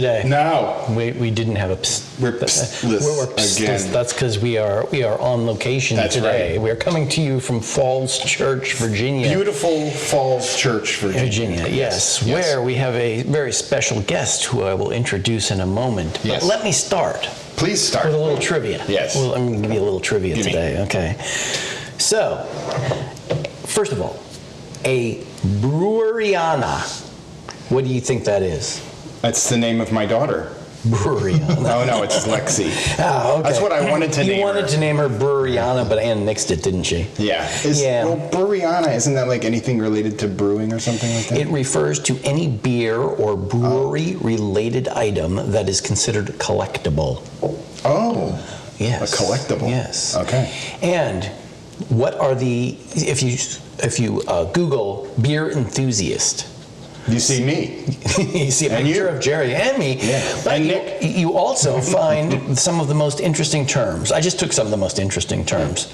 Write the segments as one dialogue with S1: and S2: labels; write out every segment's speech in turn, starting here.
S1: today.
S2: No.
S1: We didn't have a
S2: We're psst-less again.
S1: That's because we are on location today.
S2: Right.
S1: We're coming to you from Falls Church, Virginia.
S2: Beautiful Falls Church, Virginia.
S1: Yes. Where we have a very special guest who I will introduce in a moment.
S2: Yes.
S1: But let me start.
S2: Please start.
S1: With a little trivia.
S2: Yes.
S1: Well, I'm going to give you a little trivia today. Okay. So, first of all, a breweriana. What do you think that is?
S2: That's the name of my daughter.
S1: Breweriana.
S2: No, it's Lexi.
S1: Oh, okay.
S2: That's what I wanted to name her.
S1: You wanted to name her Breweriana, but Ann nixed it, didn't she?
S2: Yeah.
S1: Yeah.
S2: Well, breweriana, isn't that like anything related to brewing or something like that?
S1: It refers to any beer or brewery-related item that is considered collectible.
S2: Oh.
S1: Yes.
S2: A collectible.
S1: Yes.
S2: Okay.
S1: And what are the, if you Google beer enthusiast,
S2: you see me.
S1: you see a picture of Jerry and me, but
S2: and Nick.
S1: You also find some of the most interesting terms. I just took some of the most interesting terms.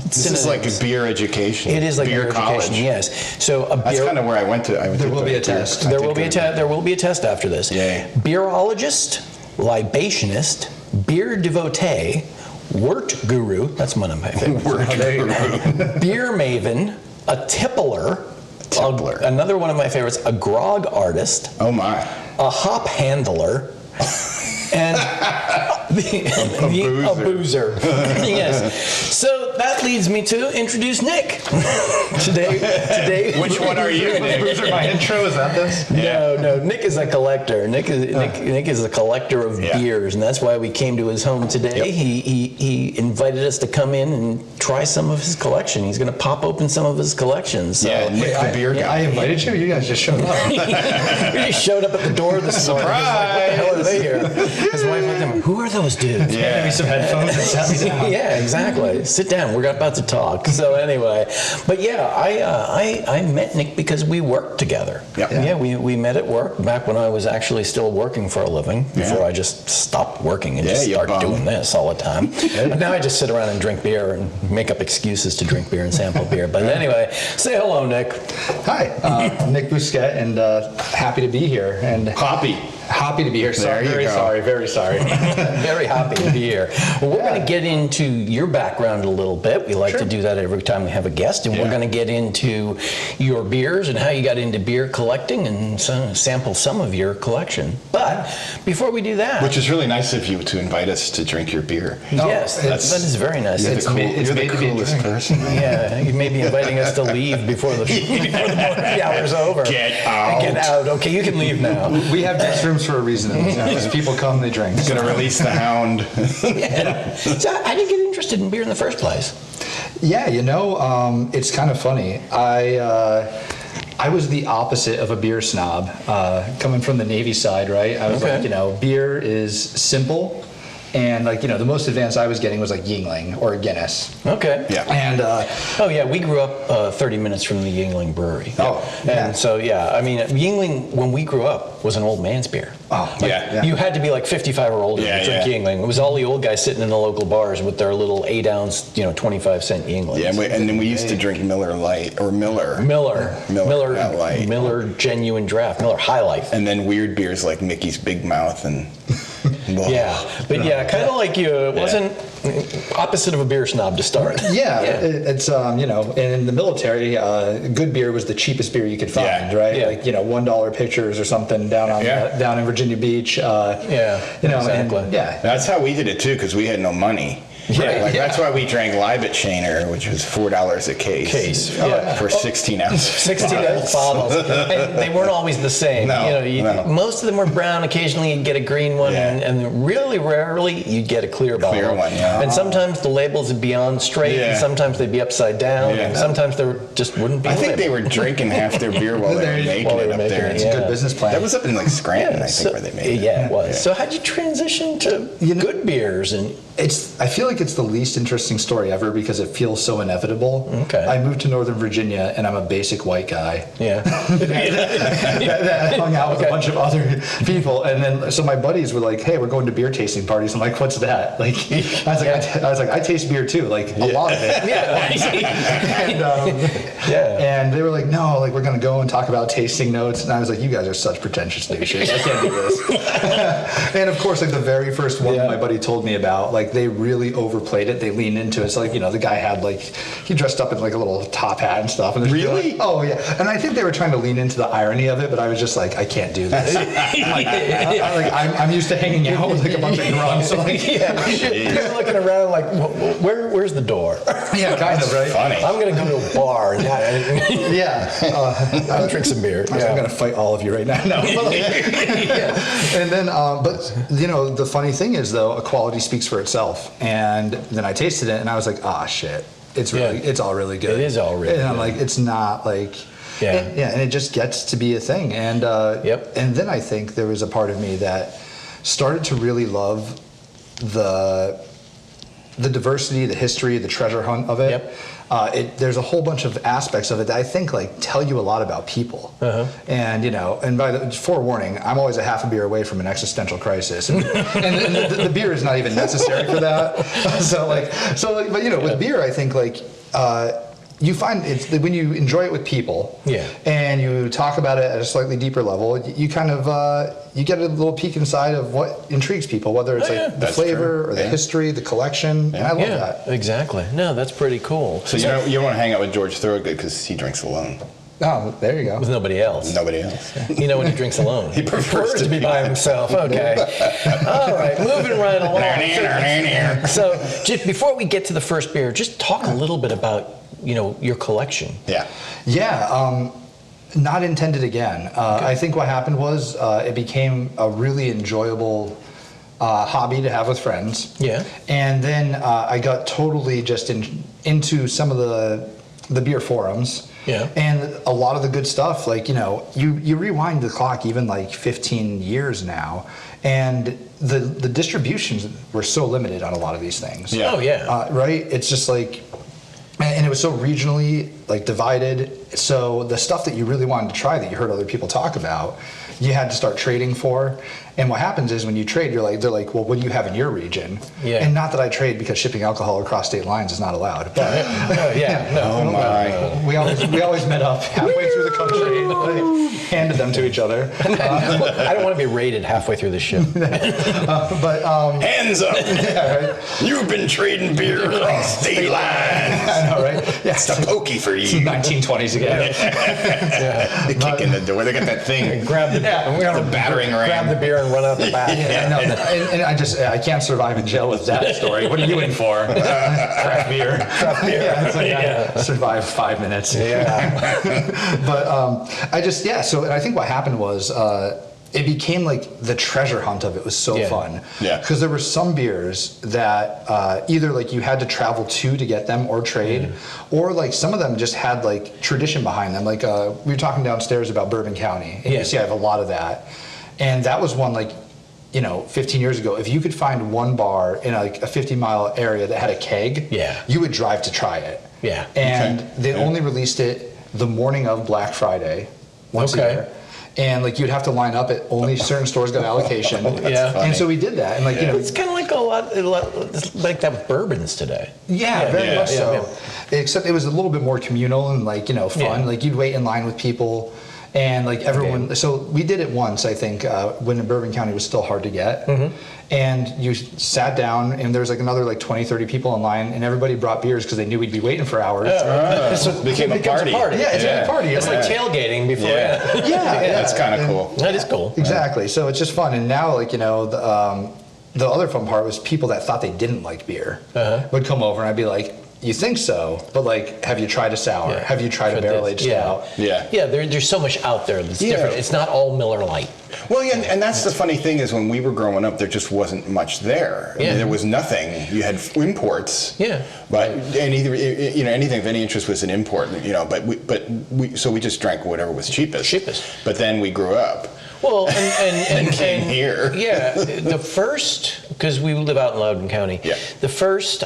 S2: This is like a beer education.
S1: It is like
S2: beer
S1: college.
S2: education,
S1: yes. So a beer.
S2: That's kind of where I went to.
S3: There will be a test.
S1: There will be a test. There will be a test after this.
S2: Yay.
S1: Beerologist, libationist, beer devotee, wort guru. That's one of my favorites. Beer maven, a tippler. Another one of my favorites, a grog artist.
S2: Oh my.
S1: A hop handler. And a boozer. Yes. So that leads me to introduce Nick. Today.
S2: Which one are you, Nick?
S3: Boozer, my intro, is that this?
S1: No. Nick is a collector. Nick is a collector of beers, and that's why we came to his home today. Yep. He invited us to come in and try some of his collection. He's going to pop open some of his collections. So,
S2: yeah, Nick the beer guy.
S3: I invited you. You guys just showed up.
S1: You just showed up at the door this morning.
S2: Surprise!
S1: Like, what the hell are they here? His wife looked at him. Who are those dudes?
S3: Yeah. Gave me some headphones and sat me down.
S1: Yeah, exactly. Sit down. We're about to talk. So anyway, but yeah, I met Nick because we worked together.
S2: Yep.
S1: Yeah, we met at work back when I was actually still working for a living before I just stopped working and just started doing this all the time. But now I just sit around and drink beer and make up excuses to drink beer and sample beer. But anyway, say hello, Nick.
S3: Hi, Nick Bousquet, and happy to be here. And happy to be here. Very sorry.
S1: Very happy to be here. Well, we're going to get into your background a little bit. We like to do that every time we have a guest, and we're going to get into your beers and how you got into beer collecting and sample some of your collection. But before we do that,
S2: which is really nice of you to invite us to drink your beer.
S1: Yes, that is very nice.
S2: You're the coolest person.
S1: Yeah, you may be inviting us to leave before the hour's over.
S2: Get out.
S1: Get out. Okay, you can leave now.
S3: We have guest rooms for a reason. As people come, they drink.
S2: Going to release the hound.
S1: So how did you get interested in beer in the first place?
S3: Yeah, it's kind of funny. I was the opposite of a beer snob, coming from the Navy side, right? I was like, beer is simple. And the most advanced I was getting was like Yuengling or Guinness.
S1: Okay.
S3: Yeah. And
S1: we grew up 30 minutes from the Yuengling brewery.
S3: Oh. Yeah.
S1: And so Yuengling when we grew up was an old man's beer.
S3: Oh.
S1: You had to be like 55 or older to drink Yuengling. It was all the old guys sitting in the local bars with their little 8-ounce, 25-cent Yuenglings.
S2: Yeah, and then we used to drink Miller Lite or Miller Light.
S1: Miller Genuine Draft, Miller High Life.
S2: And then weird beers like Mickey's Big Mouth and
S1: kind of like you. It wasn't opposite of a beer snob to start.
S3: It's and in the military, good beer was the cheapest beer you could find, right?
S1: Yeah.
S3: Like $1 pitchers or something down in Virginia Beach.
S1: Exactly.
S2: That's how we did it too, because we had no money. That's why we drank Liebitschener, which was $4 a case. For 16 ounces.
S1: 16 ounce bottles. And they weren't always the same.
S2: No.
S1: Most of them were brown. Occasionally you'd get a green one, and really rarely you'd get a clear bottle.
S2: Clear one, yeah.
S1: And sometimes the labels would be on straight, and sometimes they'd be upside down, and sometimes there just wouldn't be.
S2: I think they were drinking half their beer while they were making it up there.
S3: It's a good business plan.
S2: That was up in like Scranton, I think, where they made it.
S1: Yeah, it was. So how'd you transition to good beers and
S3: I feel like it's the least interesting story ever because it feels so inevitable.
S1: Okay.
S3: I moved to Northern Virginia and I'm a basic white guy.
S1: Yeah.
S3: that hung out with a bunch of other people, and then so my buddies were like, "Hey, we're going to beer tasting parties." I'm like, "What's that?" Like, I was like, "I taste beer too, like a lot of it." And they were like, "No, like we're gonna go and talk about tasting notes," and I was like, "You guys are such pretentious douches. I can't do this." And of course, like the very first one my buddy told me about, like they really overplayed it. They leaned into it. So like, the guy had like, he dressed up in like a little top hat and stuff. And
S2: really?
S3: Like, oh yeah. And I think they were trying to lean into the irony of it, but I was just like, I can't do this. I'm used to hanging out with like a bunch of grunts. So like,
S1: You're looking around like, where's the door?
S3: Yeah, kind of, right?
S2: Funny.
S1: I'm going to go to a bar. And
S3: I'll
S1: drink some beer.
S3: I'm going to fight all of you right now. No. And then, but the funny thing is though, quality speaks for itself. And then I tasted it and I was like, shit. It's really, it's all really good.
S1: It is all really good.
S3: And I'm like, it's not like, and it just gets to be a thing. And, and then I think there was a part of me that started to really love the diversity, the history, the treasure hunt of it. There's a whole bunch of aspects of it that I think like tell you a lot about people. And and by the forewarning, I'm always a half a beer away from an existential crisis, and the beer is not even necessary for that. But with beer, I think like. You find it's when you enjoy it with people, and you talk about it at a slightly deeper level. You kind of you get a little peek inside of what intrigues people, whether it's the flavor or the history, the collection. And I love that.
S1: Exactly. No, that's pretty cool.
S2: So you don't want to hang out with George Thorogood because he drinks alone.
S3: Oh, there you go.
S1: With nobody else.
S2: Nobody else.
S1: When he drinks alone.
S2: He prefers
S1: to be by himself. Okay. All right, moving right along. So, just before we get to the first beer, just talk a little bit about your collection.
S3: Not intended again. I think what happened was it became a really enjoyable hobby to have with friends. And then I got totally just into some of the beer forums. And a lot of the good stuff, like, you rewind the clock even like 15 years now, and the distributions were so limited on a lot of these things. Right? It's just like, and it was so regionally like divided. So the stuff that you really wanted to try that you heard other people talk about, you had to start trading for. And what happens is when you trade, they're like, well, what do you have in your region? And not that I trade because shipping alcohol across state lines is not allowed. But we always met up halfway through the country and handed them to each other.
S1: I don't want to be raided halfway through the ship.
S2: Hands up! You've been trading beer across state lines.
S3: I know, right?
S2: It's the pokey for you.
S3: It's the 1920s again.
S2: They kick in the door. They got that thing.
S1: Grab the
S2: battering ram.
S1: Grab the beer and run out the back.
S3: And I can't survive in jail with that story. What are you in for? Craft beer. I survived 5 minutes. But so I think what happened was it became like the treasure hunt of it was so fun. Because there were some beers that either like you had to travel to get them or trade, or like some of them just had like tradition behind them. Like we were talking downstairs about Bourbon County, and you see I have a lot of that. And that was one like, 15 years ago, if you could find one bar in like a 50-mile area that had a keg, you would drive to try it. And they only released it the morning of Black Friday once a year. And like you'd have to line up at only certain stores got allocation. And so we did that. And like
S1: it's kind of like a lot like that with bourbons today.
S3: Very much so. Except it was a little bit more communal and like fun. Like you'd wait in line with people. And like everyone, so we did it once, I think, when in Bourbon County was still hard to get. And you sat down, and there was like another like 20, 30 people in line, and everybody brought beers because they knew we'd be waiting for hours.
S2: So it became a party.
S3: It's like a party.
S1: It's like tailgating before.
S2: That's kind of cool.
S1: That is cool.
S3: Exactly. So it's just fun. And now, like, the other fun part was people that thought they didn't like beer would come over, and I'd be like, you think so, but like, have you tried a sour? Have you tried a barrel-aged stout?
S1: There's so much out there that's different. It's not all Miller Lite.
S2: Well, and that's the funny thing is when we were growing up, there just wasn't much there. I mean, there was nothing. You had imports. But anything of any interest was an import. So we just drank whatever was cheapest. But then we grew up.
S1: Well, and
S2: came here.
S1: Yeah, the first, because we live out in Loudoun County.
S2: Yeah.
S1: The first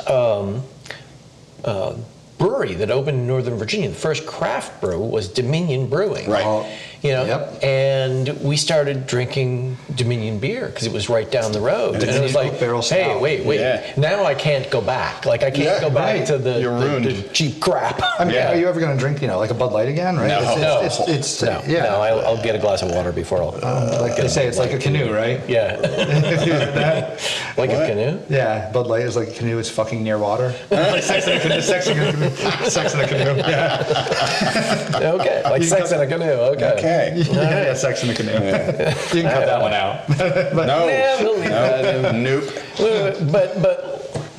S1: brewery that opened in Northern Virginia, the first craft brew was Dominion Brewing.
S2: Right.
S1: You know,
S3: Yep.
S1: and we started drinking Dominion beer because it was right down the road. And it was like,
S3: barrel
S1: hey,
S3: stout.
S1: wait.
S2: Yeah.
S1: Now I can't go back. Like I can't go back
S3: right.
S1: to the,
S2: You're ruined.
S1: the cheap crap.
S3: I mean,
S2: Yeah.
S3: are you ever going to drink, like a Bud Light again, right?
S2: No.
S3: It's
S1: No,
S3: yeah.
S1: no, I'll get a glass of water before I'll.
S3: Like they say, it's like a canoe, right?
S1: Yeah. Like a canoe?
S3: Yeah, Bud Light is like a canoe. It's fucking near water. Like sex in a canoe. Sex in a canoe. Sex in a canoe. Yeah.
S1: Okay, like sex in a canoe. Okay.
S2: Okay.
S3: Yeah, sex in a canoe. You can cut that one out.
S2: No.
S1: Yeah, we'll leave that in.
S2: Nope.
S1: But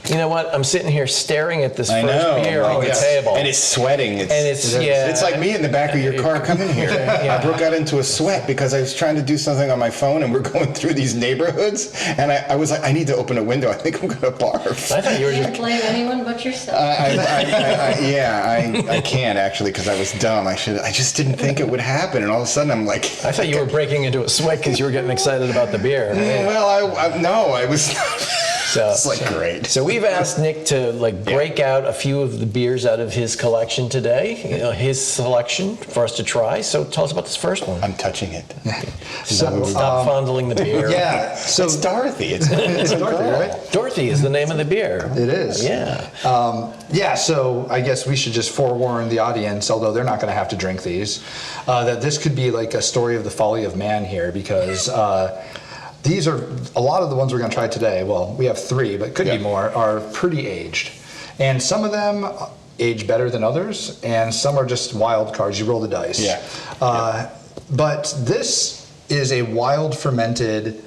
S1: you know what? I'm sitting here staring at this
S2: I
S1: first
S2: know.
S1: beer on the
S2: Yes.
S1: table.
S2: And it's sweating.
S1: It's yeah.
S2: It's like me in the back of your car coming here.
S1: Yeah.
S2: I broke out into a sweat because I was trying to do something on my phone, and we're going through these neighborhoods, and I was like, I need to open a window. I think I'm going to barf.
S1: I thought you were
S4: You
S1: just.
S4: can't blame anyone but yourself.
S2: I can't actually because I was dumb. I just didn't think it would happen, and all of a sudden I'm like,
S1: I thought you were breaking into a sweat because you were getting excited about the beer.
S2: well, I was.
S1: So,
S2: It's like great.
S1: So we've asked Nick to break out a few of the beers out of his collection today. His selection for us to try. So tell us about this first one.
S2: I'm touching it.
S1: Stop fondling the beer.
S3: Yeah. So
S2: It's Dorothy. It's
S3: it's
S2: a
S3: Dorothy,
S2: girl.
S3: right?
S1: Dorothy is the name of the beer.
S3: It is.
S1: Yeah.
S3: Yeah, so I guess we should just forewarn the audience, although they're not going to have to drink these, that this could be like a story of the folly of man here, because these are, a lot of the ones we're going to try today, well, we have 3, but could be more, are pretty aged. And some of them age better than others, and some are just wild cards. You roll the dice.
S2: Yeah.
S3: But this is a wild fermented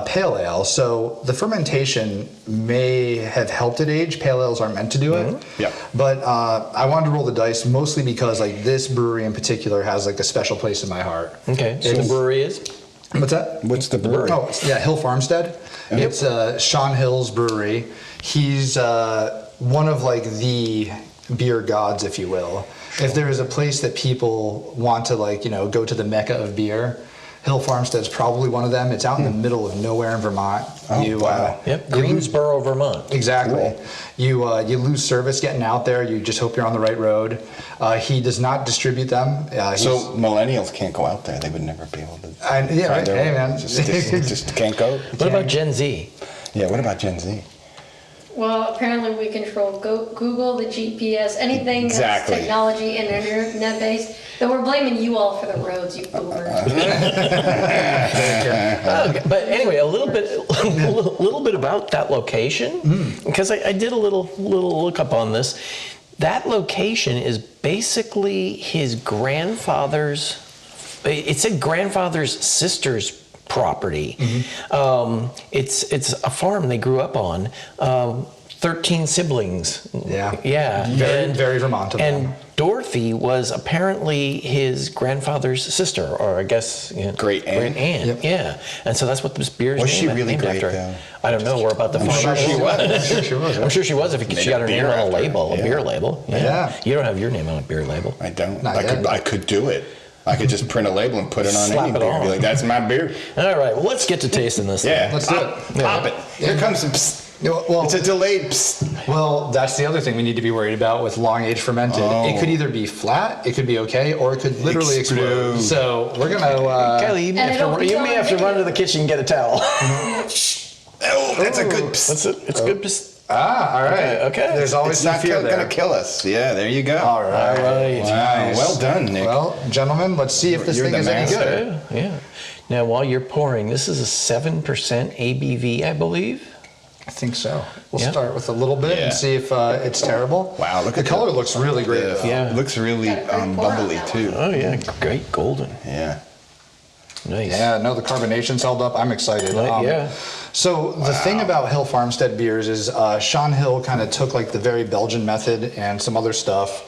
S3: pale ale, so the fermentation may have helped it age. Pale ales aren't meant to do it.
S2: Yeah.
S3: But I wanted to roll the dice mostly because like this brewery in particular has like a special place in my heart.
S1: Okay. So the brewery is?
S3: What's that?
S2: What's the brewery?
S3: Oh, yeah, Hill Farmstead. It's Sean Hill's brewery. He's one of like the beer gods, if you will. If there is a place that people want to go to the mecca of beer, Hill Farmstead's probably one of them. It's out in the middle of nowhere in Vermont.
S2: Wow.
S1: Greensboro, Vermont.
S3: Exactly. Cool. You lose service getting out there. You just hope you're on the right road. He does not distribute them.
S2: So millennials can't go out there. They would never be able to.
S3: Yeah, right. Hey, man.
S2: Just can't go.
S1: What about Gen Z?
S2: Yeah. What about Gen Z?
S4: Well, apparently we control Google, the GPS, anything
S2: Exactly.
S4: that's technology and internet-based. But we're blaming you all for the roads, you boomers.
S1: But anyway, a little bit about that location, because I did a little look up on this. That location is basically his grandfather's. It said grandfather's sister's property. It's a farm they grew up on. 13 siblings.
S3: Yeah.
S1: And
S3: Very Vermont of them.
S1: And Dorothy was apparently his grandfather's sister, or I guess
S2: Great aunt.
S3: Yep.
S1: Yeah. And so that's what this beer is
S2: Was she really
S1: named
S2: great,
S1: after.
S2: though?
S1: I don't know. We're about to find
S2: sure
S1: out.
S2: she was.
S3: I'm sure she was.
S1: I'm sure she was if she got her name
S2: beer
S1: on a
S2: after her.
S1: label, a
S2: Yeah.
S1: beer label.
S3: Yeah.
S1: You don't have your name on a beer label.
S2: I don't.
S3: Not yet.
S2: I could do it. I could just print a label and put it on
S1: Slap
S2: any
S1: it
S2: beer.
S1: on.
S2: Be like, that's my beer.
S1: All right. Well, let's get to tasting this.
S2: Yeah.
S1: thing.
S3: Let's do it.
S2: Pop it. Here comes some. Psst.
S3: Well,
S2: It's a delayed. Psst.
S3: well, that's the other thing we need to be worried about with long age fermented. It could either be flat, it could be okay, or it could literally explode.
S2: Explode.
S3: So we're gonna.
S1: Kelly, you may
S4: And it'll
S1: have
S4: be
S1: to,
S4: on
S1: run
S4: video.
S1: to the kitchen and get a towel.
S2: Oh, that's a good. Psst.
S1: That's it. It's good.
S3: All right.
S1: Okay.
S3: There's always
S2: It's
S3: some
S2: not
S3: fear
S2: going
S3: there.
S2: to kill us. Yeah, there you go.
S3: All right.
S1: All right.
S2: Wow.
S3: Nice.
S2: Well done, Nick.
S3: Well, gentlemen, let's see if this
S2: You're
S3: thing
S2: the
S3: is any
S2: master.
S3: good.
S1: Yeah. Now, while you're pouring, this is a 7% ABV, I believe.
S3: I think so. We'll
S1: Yeah.
S3: start with a little bit
S2: Yeah.
S3: and see if it's terrible.
S2: Wow, look
S3: the
S2: at
S3: color looks really great. though.
S1: Yeah.
S2: It looks really
S4: Got a great pour on
S2: bubbly
S4: that
S2: too.
S1: Oh yeah, great golden.
S2: Yeah.
S1: Nice.
S3: Yeah, no, the carbonation's held up. I'm excited.
S1: Yeah.
S3: So the thing about Hill Farmstead beers is Sean Hill kind of took like the very Belgian method and some other stuff.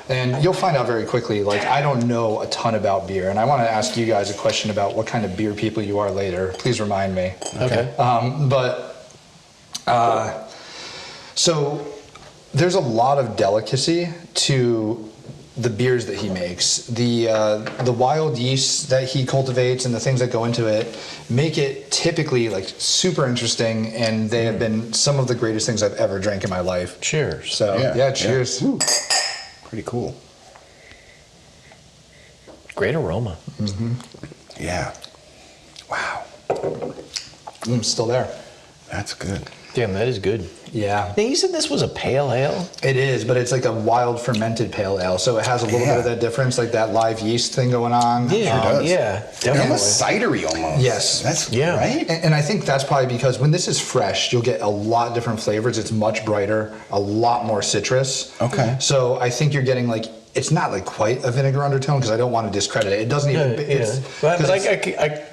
S3: And you'll find out very quickly, like I don't know a ton about beer. And I want to ask you guys a question about what kind of beer people you are later. Please remind me.
S1: Okay.
S3: So there's a lot of delicacy to the beers that he makes. The wild yeasts that he cultivates and the things that go into it make it typically like super interesting, and they have been some of the greatest things I've ever drank in my life.
S1: Cheers.
S3: So yeah, cheers.
S2: Yeah. Pretty cool.
S1: Great aroma.
S3: Mm-hmm.
S2: Yeah. Wow.
S3: Still there.
S2: That's good.
S1: Damn, that is good.
S3: Yeah.
S1: Now, you said this was a pale ale?
S3: It is, but it's like a wild fermented pale ale, so it has a little bit of that difference, like that live yeast thing going on.
S1: Yeah,
S2: Sure does.
S1: yeah, definitely.
S2: Almost cidery almost.
S3: Yes.
S2: That's
S1: Yeah.
S2: right.
S3: And I think that's probably because when this is fresh, you'll get a lot different flavors. It's much brighter, a lot more citrus.
S2: Okay.
S3: So I think you're getting like, it's not like quite a vinegar undertone because I don't want to discredit it. It doesn't even. It's,
S1: but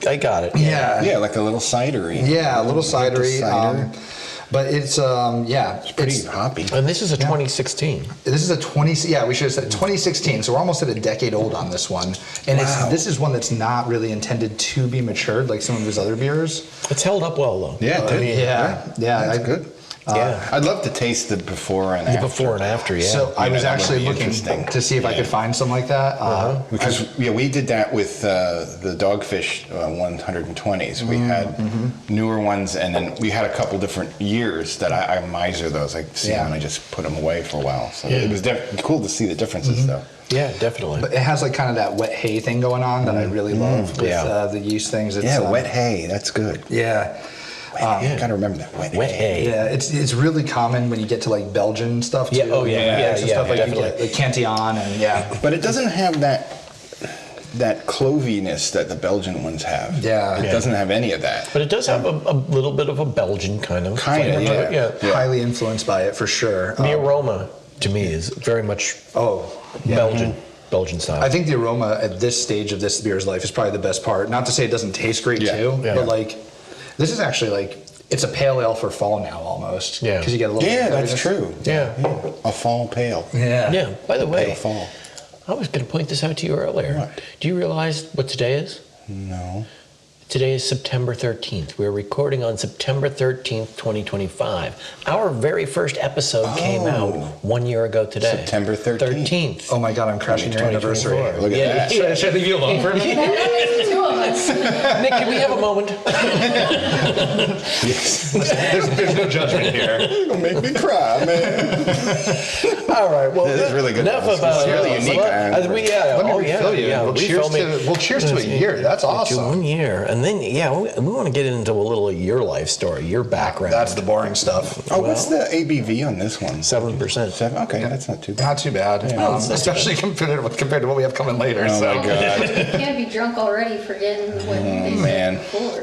S1: I got it.
S3: Yeah.
S2: Yeah, like a little cidery.
S3: Yeah, a little cidery.
S2: Cider.
S3: But it's
S2: It's pretty hoppy.
S1: And this is a 2016.
S3: This is a 20. Yeah, we should have said 2016. So we're almost at a decade old on this one, and this is one that's not really intended to be matured like some of his other beers.
S1: It's held up well, though.
S2: Yeah, it did.
S3: That's
S2: good.
S1: Yeah.
S2: I'd love to taste the before and
S1: The
S2: after.
S1: before and after, yeah.
S3: So I was
S2: that would
S3: actually
S2: be
S3: looking
S2: interesting.
S3: to see if I could find some like that.
S2: Because we did that with the Dogfish 120s. We had newer ones, and then we had a couple different years that I miser those. I see them and I just put them away for a while. So it was cool to see the differences, though.
S1: Yeah, definitely.
S3: But it has like kind of that wet hay thing going on that I really love with the yeast things. It's,
S2: wet hay. That's good.
S3: Yeah.
S2: I gotta remember that wet hay.
S3: Yeah, it's really common when you get to like Belgian stuff too.
S1: Yeah, oh, yeah,
S3: some
S1: yeah,
S3: stuff like you
S1: definitely.
S3: get like Cantillon and
S2: But it doesn't have that cloviness that the Belgian ones have.
S3: Yeah.
S2: It doesn't have any of that.
S1: But it does have a little bit of a Belgian kind of flavor to it,
S2: yeah.
S3: highly influenced by it for sure.
S1: The aroma, to me, is very much Belgian style.
S3: I think the aroma at this stage of this beer's life is probably the best part. Not to say it doesn't taste great too, but like this is actually like it's a pale ale for fall now almost.
S1: Yeah.
S3: Because you get a little.
S2: Yeah,
S3: bit of
S2: that's true.
S1: Yeah.
S2: A fall pale.
S3: Yeah.
S1: Yeah. By the way,
S2: Pale fall.
S1: I was going to point this out to you earlier.
S2: What?
S1: Do you realize what today is?
S2: No.
S1: Today is September 13th. We're recording on September 13th, 2025. Our very first episode came out 1 year ago today.
S2: September 13th.
S3: Oh my God, I'm crashing your anniversary.
S2: Look at that.
S3: Should I leave you alone for a minute?
S4: There's the two of us.
S1: Nick, can we have a moment?
S3: There's no judgment here.
S2: Don't make me cry, man.
S1: All right. Well,
S2: It is really good.
S1: Enough
S2: It's
S1: about
S2: really unique.
S3: Let me refill you. We'll cheers to a year. That's awesome.
S1: 1 year. And then, we want to get into a little of your life story, your background.
S3: That's the boring stuff.
S2: Oh, what's the ABV on this one?
S1: 7%.
S2: 7? Okay, that's not too bad.
S3: Not too bad, especially compared to what we have coming later.
S2: Oh
S3: so.
S2: my God.
S4: You can't be drunk already forgetting what they
S2: man.
S4: said before.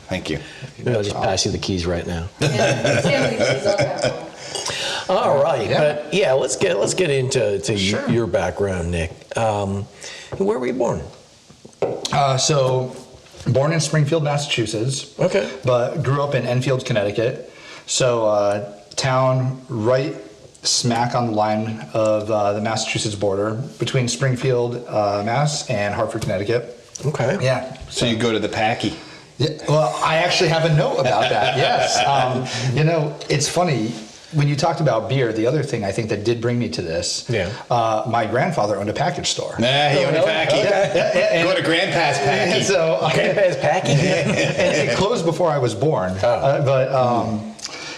S2: Thank you.
S1: Maybe I'll just pass you the keys right now.
S4: Yeah, Sammy's on that one.
S1: All right, but let's get into your background, Nick. Where were you born?
S3: So, born in Springfield, Massachusetts.
S1: Okay.
S3: But grew up in Enfield, Connecticut. So, town right smack on the line of the Massachusetts border between Springfield, Mass, and Hartford, Connecticut.
S1: Okay.
S3: Yeah.
S2: So you go to the Packy.
S3: Yeah, well, I actually have a note about that. Yes. It's funny. When you talked about beer, the other thing I think that did bring me to this, my grandfather owned a package store.
S2: Nah, he owned a Packy. Go to Grandpa's Packy.
S3: And so,
S1: Grandpa's Packy?
S3: and it closed before I was born.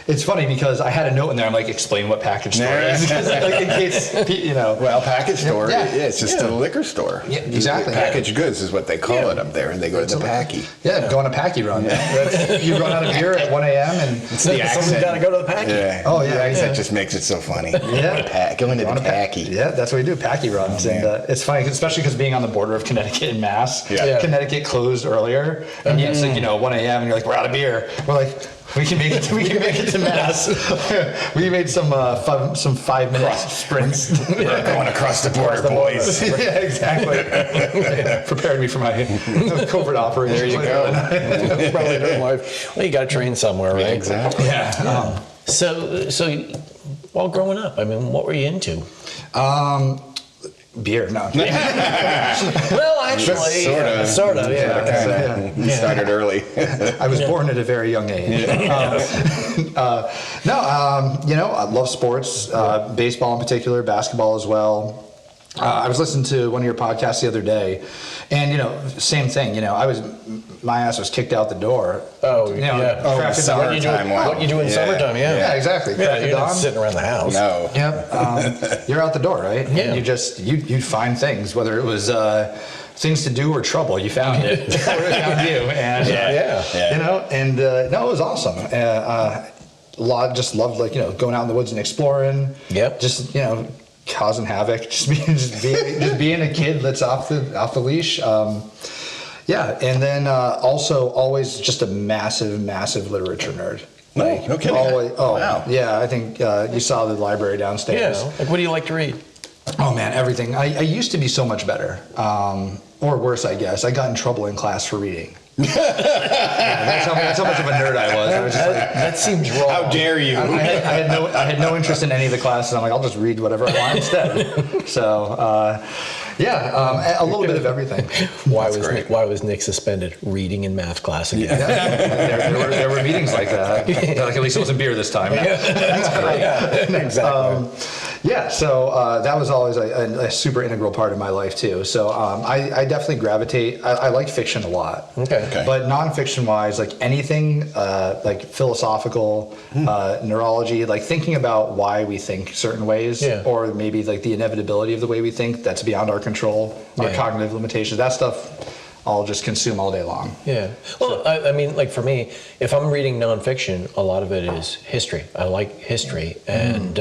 S3: It's funny because I had a note in there. I'm like, explain what package store is, like, in case
S2: Well, package store.
S3: Yeah.
S2: It's just a liquor store.
S3: Yeah, exactly.
S2: Packaged goods is what they call it up there, and they go to the Packy.
S3: Yeah, go on a Packy run. You run out of beer at 1 a.m. and
S2: It's the accent.
S1: Someone's got to go to the Packy.
S2: Yeah.
S3: Oh, yeah,
S2: The accent
S3: yeah.
S2: just makes it so funny.
S3: Yeah.
S2: Go into
S3: on
S2: the
S3: a
S2: Packy.
S3: Yeah, that's what we do, Packy runs.
S2: Oh,
S3: And it's funny, especially because being on the border of Connecticut and Mass, Connecticcut closed earlier. And yet it's like, 1 a.m. and you're like, we're out of beer. We're like, we can make it to Mass. We made some 5-minute sprints.
S2: We're going across the border, boys.
S3: Yeah, exactly. Prepared me for my covert operation.
S2: There you go.
S1: Probably good life. Well, you got to train somewhere, right?
S2: Exactly.
S3: Yeah.
S1: So while growing up, what were you into?
S3: Beer, no.
S1: Well, actually, sort of, yeah.
S2: You started early.
S3: I was born at a very young age. I love sports, baseball in particular, basketball as well. I was listening to one of your podcasts the other day, and same thing. My ass was kicked out the door.
S1: Oh, yeah.
S3: Crack of dawn.
S1: What you do in summertime? Yeah.
S3: Yeah, exactly.
S1: Yeah,
S3: Crack of
S1: you're not
S3: dawn.
S1: sitting around the house.
S2: No.
S3: Yep. You're out the door, right?
S1: Yeah.
S3: And you'd find things, whether it was things to do or trouble. You found it. Or it found you. And no, it was awesome. Just loved going out in the woods and exploring.
S1: Yep.
S3: Just causing havoc. Just being a kid that's off the leash. And then also always just a massive literature nerd.
S2: No kidding.
S3: Always,
S2: Wow.
S3: Yeah, I think you saw the library downstairs.
S1: Yeah. Like, what do you like to read?
S3: Oh man, everything. I used to be so much better, or worse, I guess. I got in trouble in class for reading. That's how much of a nerd I was. I was just like,
S1: That seems wrong.
S2: How dare you?
S3: I had no interest in any of the classes. I'm like, I'll just read whatever I want instead. So, a little bit of everything.
S1: Why was Nick suspended? Reading in math class again.
S3: There were meetings like that. Like, at least it wasn't beer this time.
S1: Exactly.
S3: So that was always a super integral part of my life too. So I definitely gravitate. I like fiction a lot.
S1: Okay.
S3: But nonfiction wise, like anything like philosophical, neurology, like thinking about why we think certain ways, or maybe like the inevitability of the way we think that's beyond our control, our cognitive limitations, that stuff I'll just consume all day long.
S1: Yeah. Well, I mean, like for me, if I'm reading nonfiction, a lot of it is history. I like history, and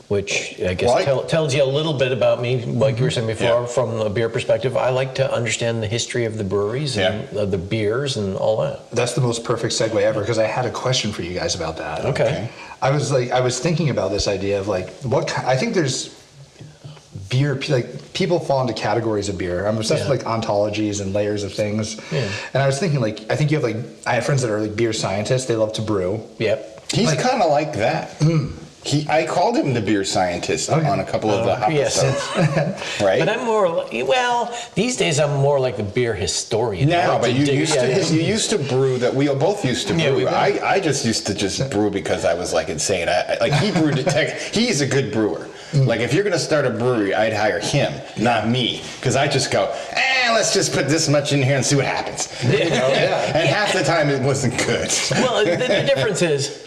S1: which I guess tells you a little bit about me, like you were saying before, from a beer perspective. I like to understand the history of the breweries and the beers and all that.
S3: That's the most perfect segue ever, because I had a question for you guys about that.
S1: Okay.
S3: I was thinking about this idea of like I think there's beer, like people fall into categories of beer. I'm obsessed with like ontologies and layers of things. Yeah. And I was thinking like, I think you have I have friends that are like beer scientists. They love to brew.
S1: Yep.
S2: He's kind of like that. I called him the beer scientist on a couple of the episodes. Right?
S1: But I'm more these days I'm more like the beer historian.
S2: No, but you used to brew that. We both used to brew. I just used to brew because I was like insane. He brewed it. He's a good brewer. Like if you're going to start a brewery, I'd hire him, not me, because I just go, let's just put this much in here and see what happens. And half the time it wasn't good.
S1: Well, the difference is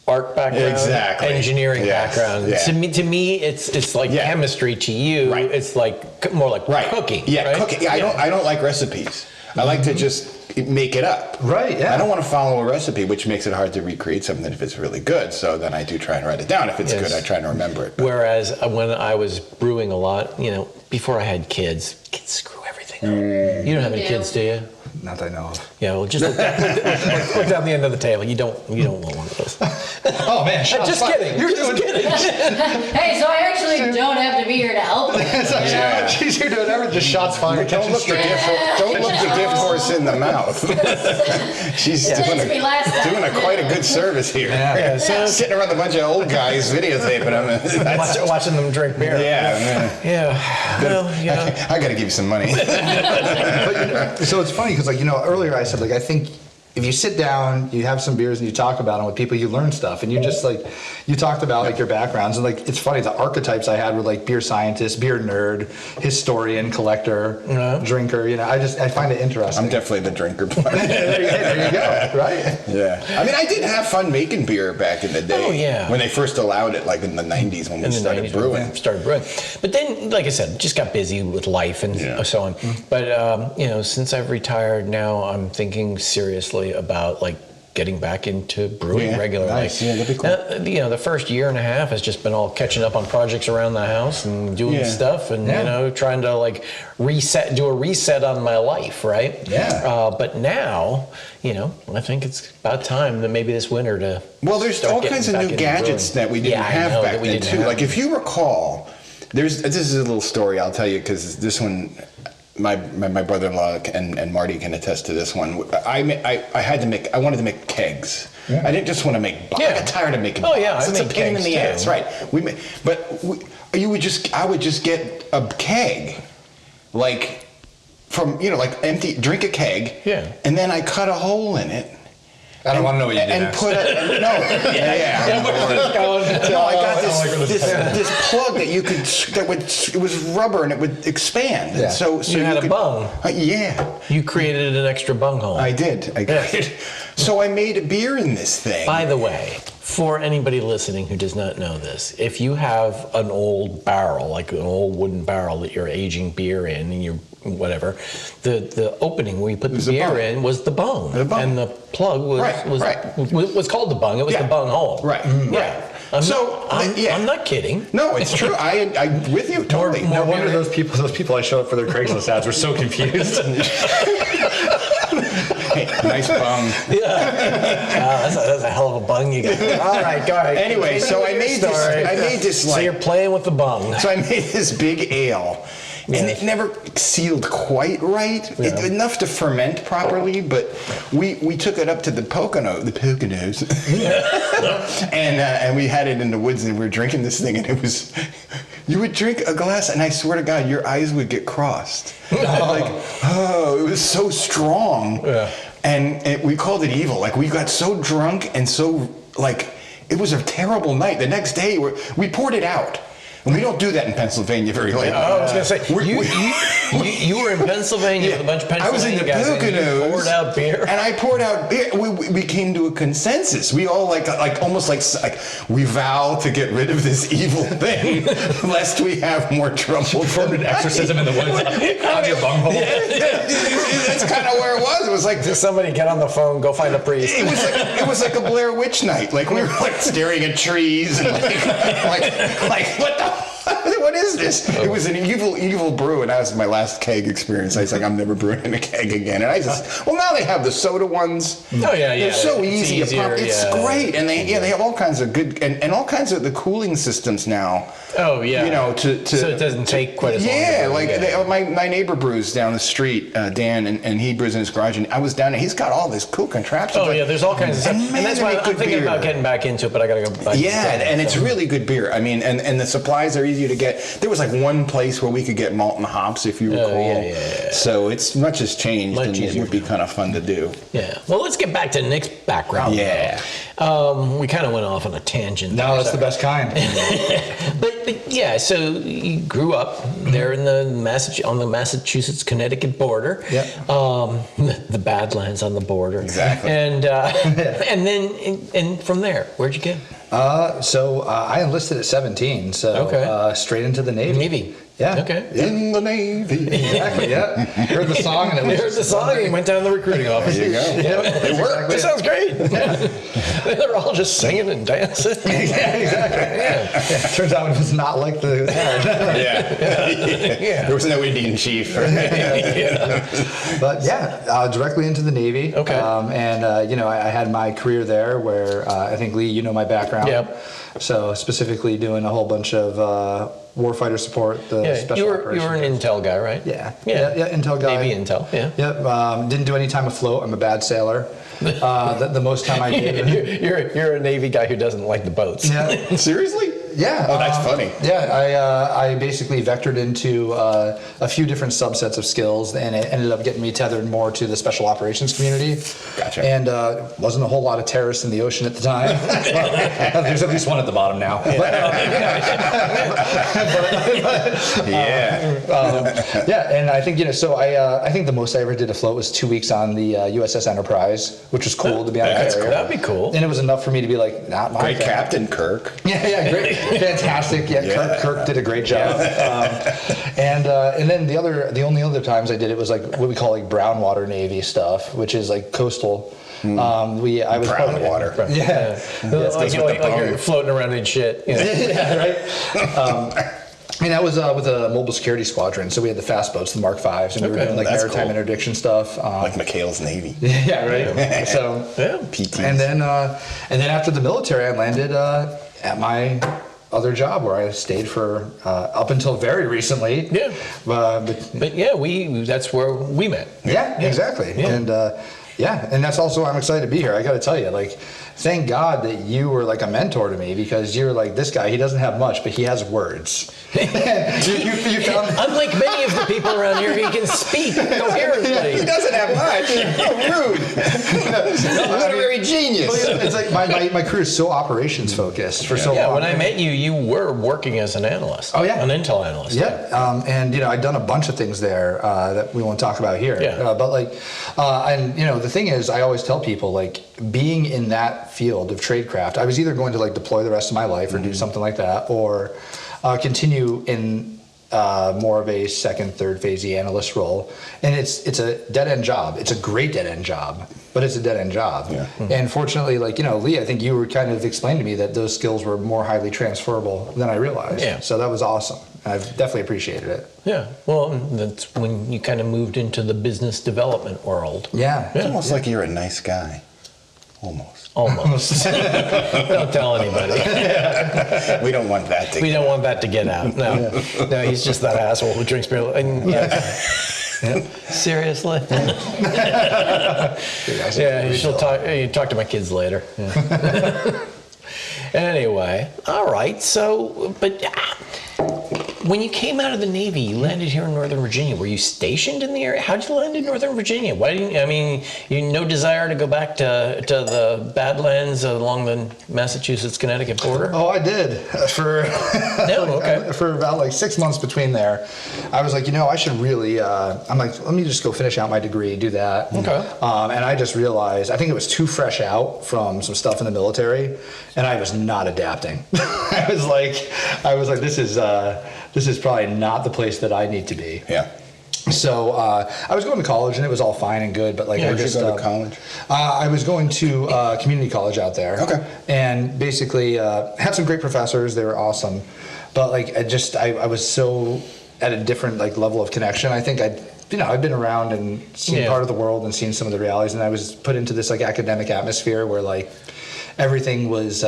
S1: art background, engineering background.
S2: Yeah.
S1: To me, it's like chemistry. To you, it's like more like cooking.
S2: Yeah, cooking. Yeah, I don't like recipes. I like to just make it up.
S3: Right, yeah.
S2: I don't want to follow a recipe, which makes it hard to recreate something if it's really good. So then I do try and write it down. If it's good, I try to remember it. But.
S1: Whereas when I was brewing a lot, before I had kids screw everything up. You don't have any kids, do you?
S3: Not that I know of.
S1: Yeah, well, just look down the end of the table. You don't want one of those.
S3: Oh man,
S1: just kidding. You're just kidding.
S4: Hey, so I actually don't have to be here to help.
S3: She's here doing everything. Just shots fired.
S2: Don't look the gift horse in the mouth. She's doing quite a good service here.
S1: Yeah, so
S2: sitting around a bunch of old guys videotaping them,
S1: watching them drink beer.
S2: I got to give you some money.
S3: So it's funny because, earlier I said, I think if you sit down, you have some beers and you talk about them with people, you learn stuff. And you just you talked about your backgrounds. And it's funny, the archetypes I had were beer scientist, beer nerd, historian, collector, drinker. I find it interesting.
S2: I'm definitely the drinker.
S3: There you go, right?
S2: Yeah. I mean, I did have fun making beer back in the day.
S1: Oh, yeah.
S2: When they first allowed it, in the 90s when we started brewing.
S1: But then, like I said, just got busy with life and so on. But, since I've retired now, I'm thinking seriously about getting back into brewing regularly.
S2: Nice. Yeah, that'd be cool.
S1: The first year and a half has just been all catching up on projects around the house and doing stuff and trying to do a reset on my life, right?
S3: Yeah.
S1: But now, I think it's about time that maybe this winter to.
S2: Well, there's all kinds of new gadgets that we didn't have back then too. If you recall, this is a little story I'll tell you because this one. My brother-in-law and Marty can attest to this one. I wanted to make kegs. Yeah. I didn't just want to make bottles. I got tired of making bottles. It's a pain in the ass, right? I would just get a keg, from empty, drink a keg, and then I cut a hole in it,
S3: I don't want to know what you did
S2: and
S3: next.
S2: put a no. No, I got this plug that you could it was rubber and it would expand.
S3: Yeah.
S2: And so
S1: You had a bung.
S2: Yeah,
S1: You created an extra bunghole.
S2: I did. So I made a beer in this thing.
S1: By the way, for anybody listening who does not know this, if you have an old barrel, like an old wooden barrel that you're aging beer in, and you're whatever, the opening where you put the beer in was the bung, and the plug was called the bung. It was the bung hole.
S2: Right. Right.
S1: I'm not kidding.
S2: No, it's true. I'm with you totally.
S3: No wonder those people I showed up for their Craigslist ads were so confused.
S2: Hey, nice bung.
S1: That's a hell of a bung you got. All right, go ahead.
S2: Anyway, so I made this.
S1: So you're playing with the bung.
S2: So I made this big ale. And it never sealed quite right, enough to ferment properly. But we took it up to the Poconos, and we had it in the woods, and we were drinking this thing, and it was, you would drink a glass, and I swear to God, your eyes would get crossed. Like, it was so strong, and we called it evil. Like we got so drunk and so like it was a terrible night. The next day we poured it out. And we don't do that in Pennsylvania very late.
S1: I was going to say, you were in Pennsylvania with a bunch of Pennsylvania
S2: I was in the
S1: guys and you poured out beer.
S2: And I poured out beer. We came to a consensus. We all like almost like we vow to get rid of this evil thing lest we have more trouble.
S3: Performed an exorcism in the woods on your bunghole.
S2: That's kind of where it was. It was like
S1: Just somebody get on the phone, go find a priest.
S2: it was like a Blair Witch night. Like we were like staring at trees and like what the. What is this? It was an evil brew, and that was my last keg experience. I was like, I'm never brewing in a keg again. And I just, now they have the soda ones.
S1: Oh yeah,
S2: They're so easy to pump. It's great, and they have all kinds of good and all kinds of the cooling systems now.
S1: Oh yeah.
S2: You know, so
S1: it doesn't take quite as long.
S2: Yeah, like my neighbor brews down the street, Dan, and he brews in his garage, and I was down there. He's got all this cool contraptions.
S1: Oh yeah, there's all kinds of stuff,
S2: man,
S1: and that's why I'm thinking about getting back into it, but I gotta go.
S2: And it's really good beer. I mean, and the supplies are easy to get. There was like one place where we could get malt and hops, if you recall.
S1: Yeah.
S2: So it's much has changed, and
S1: easier.
S2: it would be kind of fun to do.
S1: Yeah. Well, let's get back to Nick's background.
S2: Yeah.
S1: We kind of went off on a tangent.
S3: No, that's the best kind.
S1: But yeah, so you grew up there in the on the Massachusetts-Connecticut border.
S3: Yep.
S1: The Badlands on the border.
S2: Exactly.
S1: And then from there, where'd you go?
S3: So I enlisted at 17, so straight into the Navy. Yeah.
S1: Okay.
S2: In the Navy.
S3: Exactly. Yeah. Heard the song and it was.
S1: Heard the song and he went down to the recruiting office.
S2: There you go.
S1: It worked. That sounds great. They're all just singing and dancing.
S3: Exactly. Yeah. Turns out it was not like the.
S2: Yeah. There was no Indian chief.
S3: But directly into the Navy.
S1: Okay.
S3: I had my career there where I think, Lee, you know my background.
S1: Yep.
S3: So specifically doing a whole bunch of warfighter support, special
S1: you
S3: operations.
S1: were an intel guy, right?
S3: Yeah, intel guy.
S1: Navy intel, yeah.
S3: Yep. Didn't do any time afloat. I'm a bad sailor. The most time I did.
S1: You're a Navy guy who doesn't like the boats.
S3: Yeah.
S2: Seriously?
S3: Yeah.
S2: Oh, that's funny.
S3: Yeah, I basically vectored into a few different subsets of skills, and it ended up getting me tethered more to the special operations community.
S2: Gotcha.
S3: And wasn't a whole lot of terrorists in the ocean at the time. Well, there's at least one at the bottom now. And I think I think the most I ever did afloat was 2 weeks on the USS Enterprise, which was cool to be on a carrier.
S1: That'd be cool.
S3: And it was enough for me to be like, not my
S2: Great
S3: thing.
S2: Captain Kirk.
S3: Yeah, great, fantastic. Yeah, Kirk did a great job. And then the only other times I did it was like what we call like brown water Navy stuff, which is like coastal. I was
S2: Brown water.
S3: Yeah,
S1: like you're floating around in shit. You know?
S3: yeah, right. And that was with a mobile security squadron, so we had the fast boats, the Mark V's, and we were doing like
S2: That's
S3: maritime
S2: cool.
S3: interdiction stuff.
S2: Like McHale's Navy.
S3: Yeah, right. So
S2: PTs.
S3: and then after the military, I landed at my other job where I stayed for up until very recently.
S1: Yeah. But yeah, that's where we met.
S3: Yeah, exactly. Yeah. And and that's also why I'm excited to be here. I got to tell you, like, thank God that you were like a mentor to me, because you're like, this guy, he doesn't have much, but he has words. you found
S1: Unlike many of the people around here, he can speak coherently.
S2: He doesn't have much. How rude. Literary genius.
S3: It's like my career is so operations focused for so long.
S1: Yeah, when I met you, you were working as an analyst.
S3: Oh, yeah.
S1: An Intel analyst.
S3: Yeah, and I'd done a bunch of things there that we won't talk about here.
S1: Yeah.
S3: But like, and the thing is, I always tell people, like, being in that field of tradecraft, I was either going to like deploy the rest of my life or do something like that, or continue in more of a second, third phasey analyst role. And it's a dead end job. It's a great dead end job, but it's a dead end job.
S2: Yeah.
S3: And fortunately, like, Lee, I think you were kind of explained to me that those skills were more highly transferable than I realized.
S1: Yeah.
S3: So that was awesome. I've definitely appreciated it.
S1: Yeah. Well, that's when you kind of moved into the business development world.
S3: Yeah.
S2: It's almost like you're a nice guy. Almost.
S1: Almost. Don't tell anybody.
S2: We don't want that to
S1: We don't want that to get out. No. No, he's just that asshole who drinks beer. And, seriously? Yeah, you talk to my kids later. Yeah. Anyway, all right. So, but when you came out of the Navy, you landed here in Northern Virginia. Were you stationed in the area? How'd you land in Northern Virginia? Why didn't you no desire to go back to the Badlands along the Massachusetts-Connecticut border?
S3: Oh, I did. For for about like 6 months between there, I was like, I should really. I'm like, let me just go finish out my degree, do that.
S1: Okay.
S3: And I just realized, I think it was too fresh out from some stuff in the military, and I was not adapting. I was like, this is probably not the place that I need to be.
S2: Yeah.
S3: So I was going to college, and it was all fine and good, but like,
S2: Where'd you go to college?
S3: I was going to community college out there.
S2: Okay.
S3: And basically had some great professors. They were awesome, but like I was so at a different like level of connection. I think I'd been around and seen part of the world and seen some of the realities, and I was put into this like academic atmosphere where like everything was.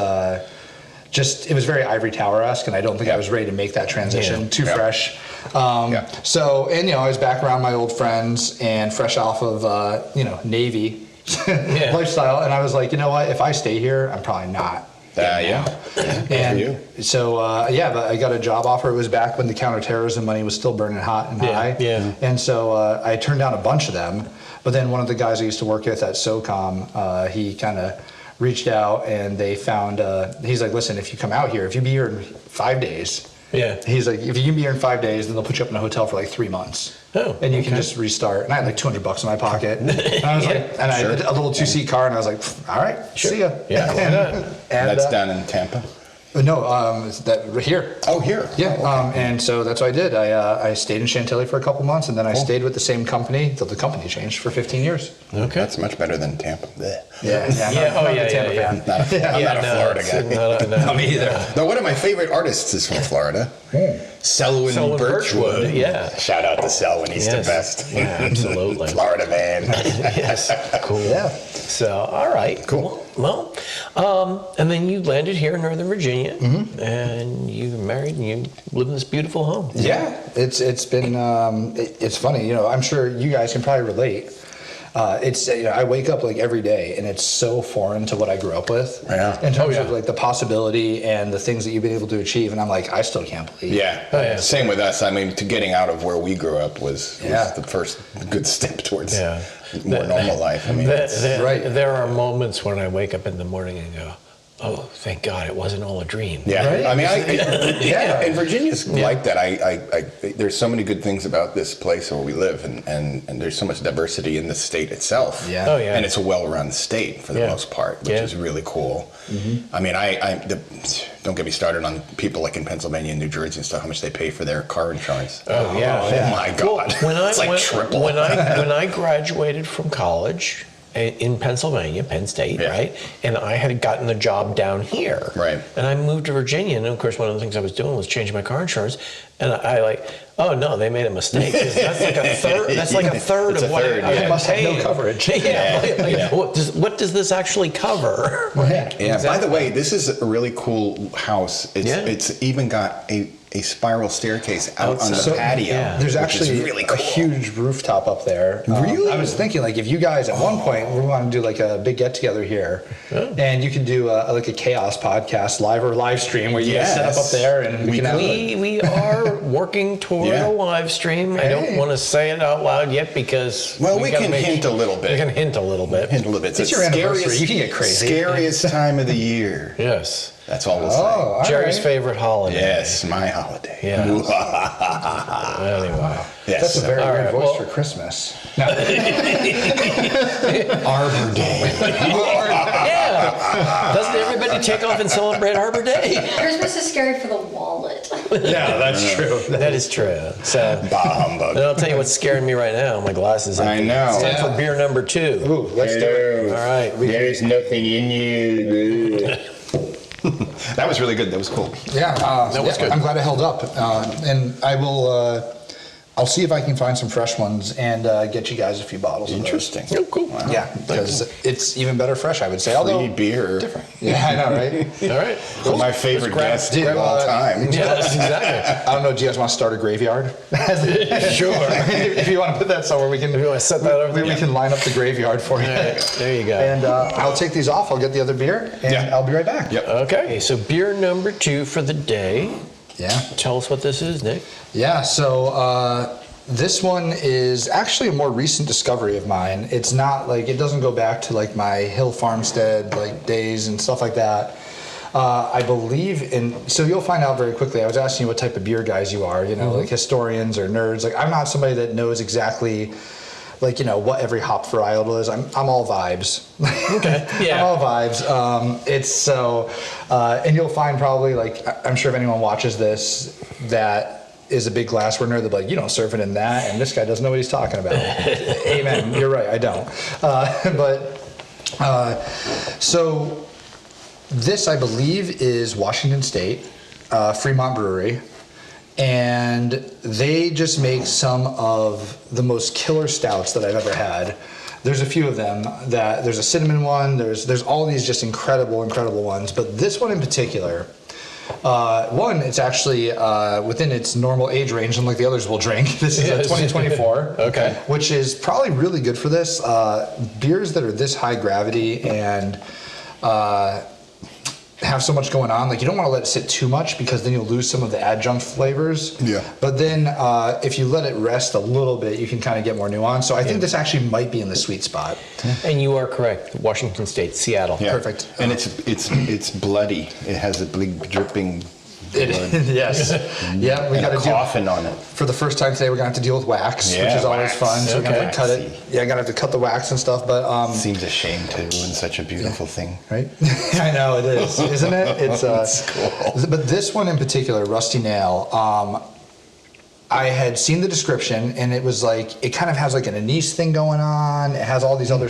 S3: It was very ivory tower-esque, and I don't think I was ready to make that transition. Too fresh. So, and I was back around my old friends and fresh off of Navy lifestyle, and I was like, you know what? If I stay here, I'm probably not. And so, but I got a job offer. It was back when the counterterrorism money was still burning hot and high.
S1: Yeah.
S3: And so I turned down a bunch of them. But then one of the guys I used to work with at SOCOM, he kind of reached out, and they found, he's like, listen, if you come out here, if you be here in 5 days, he's like, if you can be here in 5 days, then they'll put you up in a hotel for like 3 months.
S1: Oh,
S3: and you can just restart. And I had like $200 in my pocket. And I was like, and I had a little 2-seat car, and I was like, all right, see ya.
S1: Yeah, why not?
S3: And
S2: That's down in Tampa?
S3: No, that here.
S2: Oh, here.
S3: Yeah, and so that's what I did. I stayed in Chantilly for a couple months, and then I stayed with the same company until the company changed for 15 years.
S2: Okay. That's much better than Tampa.
S3: Yeah.
S2: I'm not a Florida guy.
S3: Not me either.
S2: No, one of my favorite artists is from Florida. Selwyn Birchwood.
S1: Yeah.
S2: Shout out to Selwyn. He's the best.
S1: Yeah, absolutely.
S2: Florida man.
S1: Yes. Cool.
S3: Yeah.
S1: So, all right.
S2: Cool.
S1: Well, and then you landed here in Northern Virginia, and you married, and you live in this beautiful home.
S3: Yeah. It's been it's funny. I'm sure you guys can probably relate. It's I wake up like every day, and it's so foreign to what I grew up with.
S2: Yeah.
S3: In terms of like the possibility and the things that you've been able to achieve, and I'm like, I still can't believe.
S2: Yeah. Same with us. I mean, to getting out of where we grew up was the first good step towards more normal life. I mean,
S1: there are moments when I wake up in the morning and go, oh, thank God, it wasn't all a dream.
S2: Yeah,
S3: right?
S2: I mean, and Virginia's like that. There's so many good things about this place where we live, and there's so much diversity in the state itself.
S3: Yeah.
S1: Oh, yeah.
S2: And it's a well-run state for the most part, which is really cool. I mean, don't get me started on people like in Pennsylvania and New Jersey and stuff, how much they pay for their car insurance.
S1: Oh, yeah.
S2: Oh my God. It's like triple.
S1: When I graduated from college in Pennsylvania, Penn State, right? And I had gotten a job down here.
S2: Right.
S1: And I moved to Virginia, and of course, one of the things I was doing was changing my car insurance. And oh no, they made a mistake. That's like a third. That's like a third of what I
S3: must have
S1: paying.
S3: no coverage.
S1: What does this actually cover?
S2: Yeah. By the way, this is a really cool house. It's even got a a spiral staircase out on the patio.
S1: yeah.
S3: There's
S2: which
S3: actually
S2: is really cool.
S3: a huge rooftop up there.
S2: Really?
S3: I was thinking, like, if you guys at one point we want to do like a big get together here, and you can do like a chaos podcast live stream where you guys set up
S2: Yes.
S3: there and we can have
S1: We are working toward
S2: Yeah.
S1: a live stream. I don't want to say it out loud yet because
S2: Well, we
S1: gotta
S2: can
S1: make
S2: hint
S1: sure-
S2: a little bit.
S1: We can hint a little bit.
S2: Hint a little bit.
S3: It's your anniversary. You can get crazy.
S2: Scariest time of the year.
S1: Yes.
S2: That's all we'll
S3: Oh, all
S1: Jerry's
S3: right.
S1: favorite holiday.
S2: say. Yes, my holiday.
S1: Yeah. Anyway.
S2: Yes.
S3: That's a very
S1: All
S3: weird
S1: right,
S3: voice
S1: well-
S3: for Christmas. No.
S2: Arbor Day.
S1: Yeah. Doesn't everybody take off and celebrate Arbor Day?
S4: Christmas is scary for the wallet.
S3: Yeah, that's true.
S1: That is true. So,
S2: Bah humbug.
S1: and I'll tell you what's scaring me right now. My glasses.
S2: I know.
S1: It's time
S3: Yeah.
S1: for beer number 2.
S3: Ooh, let's do it.
S1: All right.
S2: There is nothing in you. That was really good. That was cool.
S3: Yeah,
S1: That was good.
S3: I'm glad it held up, and I will. I'll see if I can find some fresh ones and get you guys a few bottles. Of those.
S2: Interesting.
S1: Oh, cool.
S2: Wow.
S3: Yeah, because it's even better fresh, I would say. Although
S2: Free beer.
S3: different. Yeah, I know, right?
S1: All right.
S2: My favorite guest of
S3: grab
S2: all
S3: a-
S2: time.
S1: Yes, exactly.
S3: I don't know. Do you guys want to start a graveyard?
S1: Sure.
S3: If you want to put that somewhere, we can.
S1: If you want to set that over
S3: we
S1: there.
S3: can line up the graveyard for you.
S1: All right, there you go.
S3: And I'll take these off. I'll get the other beer, and
S2: Yeah.
S3: I'll be right back.
S2: Yep.
S1: Okay, so beer number 2 for the day.
S3: Yeah.
S1: Tell us what this is, Nick.
S3: Yeah, so this one is actually a more recent discovery of mine. It's not like, it doesn't go back to like my Hill Farmstead like days and stuff like that. I believe in, so you'll find out very quickly. I was asking you what type of beer guys you are, you know, like historians or nerds. Like I'm not somebody that knows exactly like, you know, what every hop varietal is. I'm all vibes.
S1: Okay, yeah.
S3: I'm all vibes. It's so, and you'll find probably like, I'm sure if anyone watches this that is a big glassware nerd, they'll be like, you don't serve it in that, and this guy doesn't know what he's talking about. Amen. You're right, I don't. So this, I believe, is Washington State, Fremont Brewery. And they just make some of the most killer stouts that I've ever had. There's a few of them. That there's a cinnamon one. There's all these just incredible ones. But this one in particular, one, it's actually within its normal age range, unlike the others we'll drink. This is a 2024,
S1: Okay.
S3: which is probably really good for this. Beers that are this high gravity and have so much going on, like you don't want to let it sit too much because then you'll lose some of the adjunct flavors.
S2: Yeah.
S3: But then if you let it rest a little bit, you can kind of get more nuance. So I think this actually might be in the sweet spot.
S1: And you are correct. Washington State, Seattle.
S2: Yeah.
S3: Perfect.
S2: And it's bloody. It has a big dripping blood.
S3: Yes. Yeah, we
S2: and
S3: got
S2: a
S3: to deal.
S2: coffin on it.
S3: For the first time today, we're gonna have to deal with wax, which
S2: Yeah,
S3: is always
S2: wax.
S3: fun. So we're gonna have to cut
S2: Okay.
S3: it. Yeah, gonna have to cut the wax and stuff. But
S2: Seems a shame to ruin such a beautiful thing.
S3: right? I know it is, isn't it? It's
S2: cool.
S3: But this one in particular, Rusty Nail, I had seen the description and it was like it kind of has like an anise thing going on. It has all these other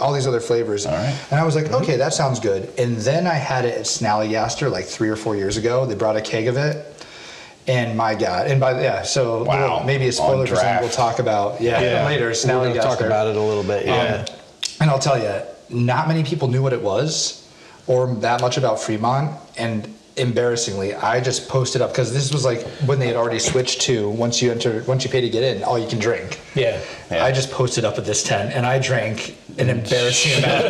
S3: all these other flavors.
S2: All right.
S3: And I was like, okay, that sounds good. And then I had it at Snallygaster like 3 or 4 years ago. They brought a keg of it. And my God, and so
S2: Wow.
S3: maybe a spoiler
S2: On
S3: for something we'll
S2: draft.
S3: talk about. Yeah, later.
S1: We're going to talk
S3: Snallygaster.
S1: about it a little bit. Yeah.
S3: And I'll tell you, not many people knew what it was or that much about Fremont. And embarrassingly, I just posted up because this was like when they had already switched to once you pay to get in, all you can drink.
S1: Yeah.
S2: Yeah.
S3: I just posted up at this tent and I drank an embarrassing amount.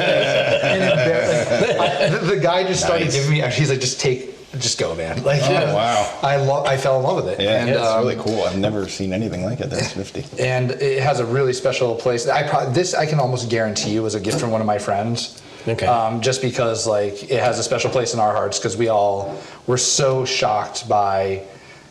S3: The guy just started
S2: Nice.
S3: giving me, he's like, just go, man. Like,
S2: wow.
S3: I fell in love with it.
S2: Yeah,
S3: and,
S2: it's really cool. I've never seen anything like it. That's 50.
S3: And it has a really special place. This I can almost guarantee you was a gift from one of my friends.
S1: Okay.
S3: Just because like it has a special place in our hearts because we all were so shocked by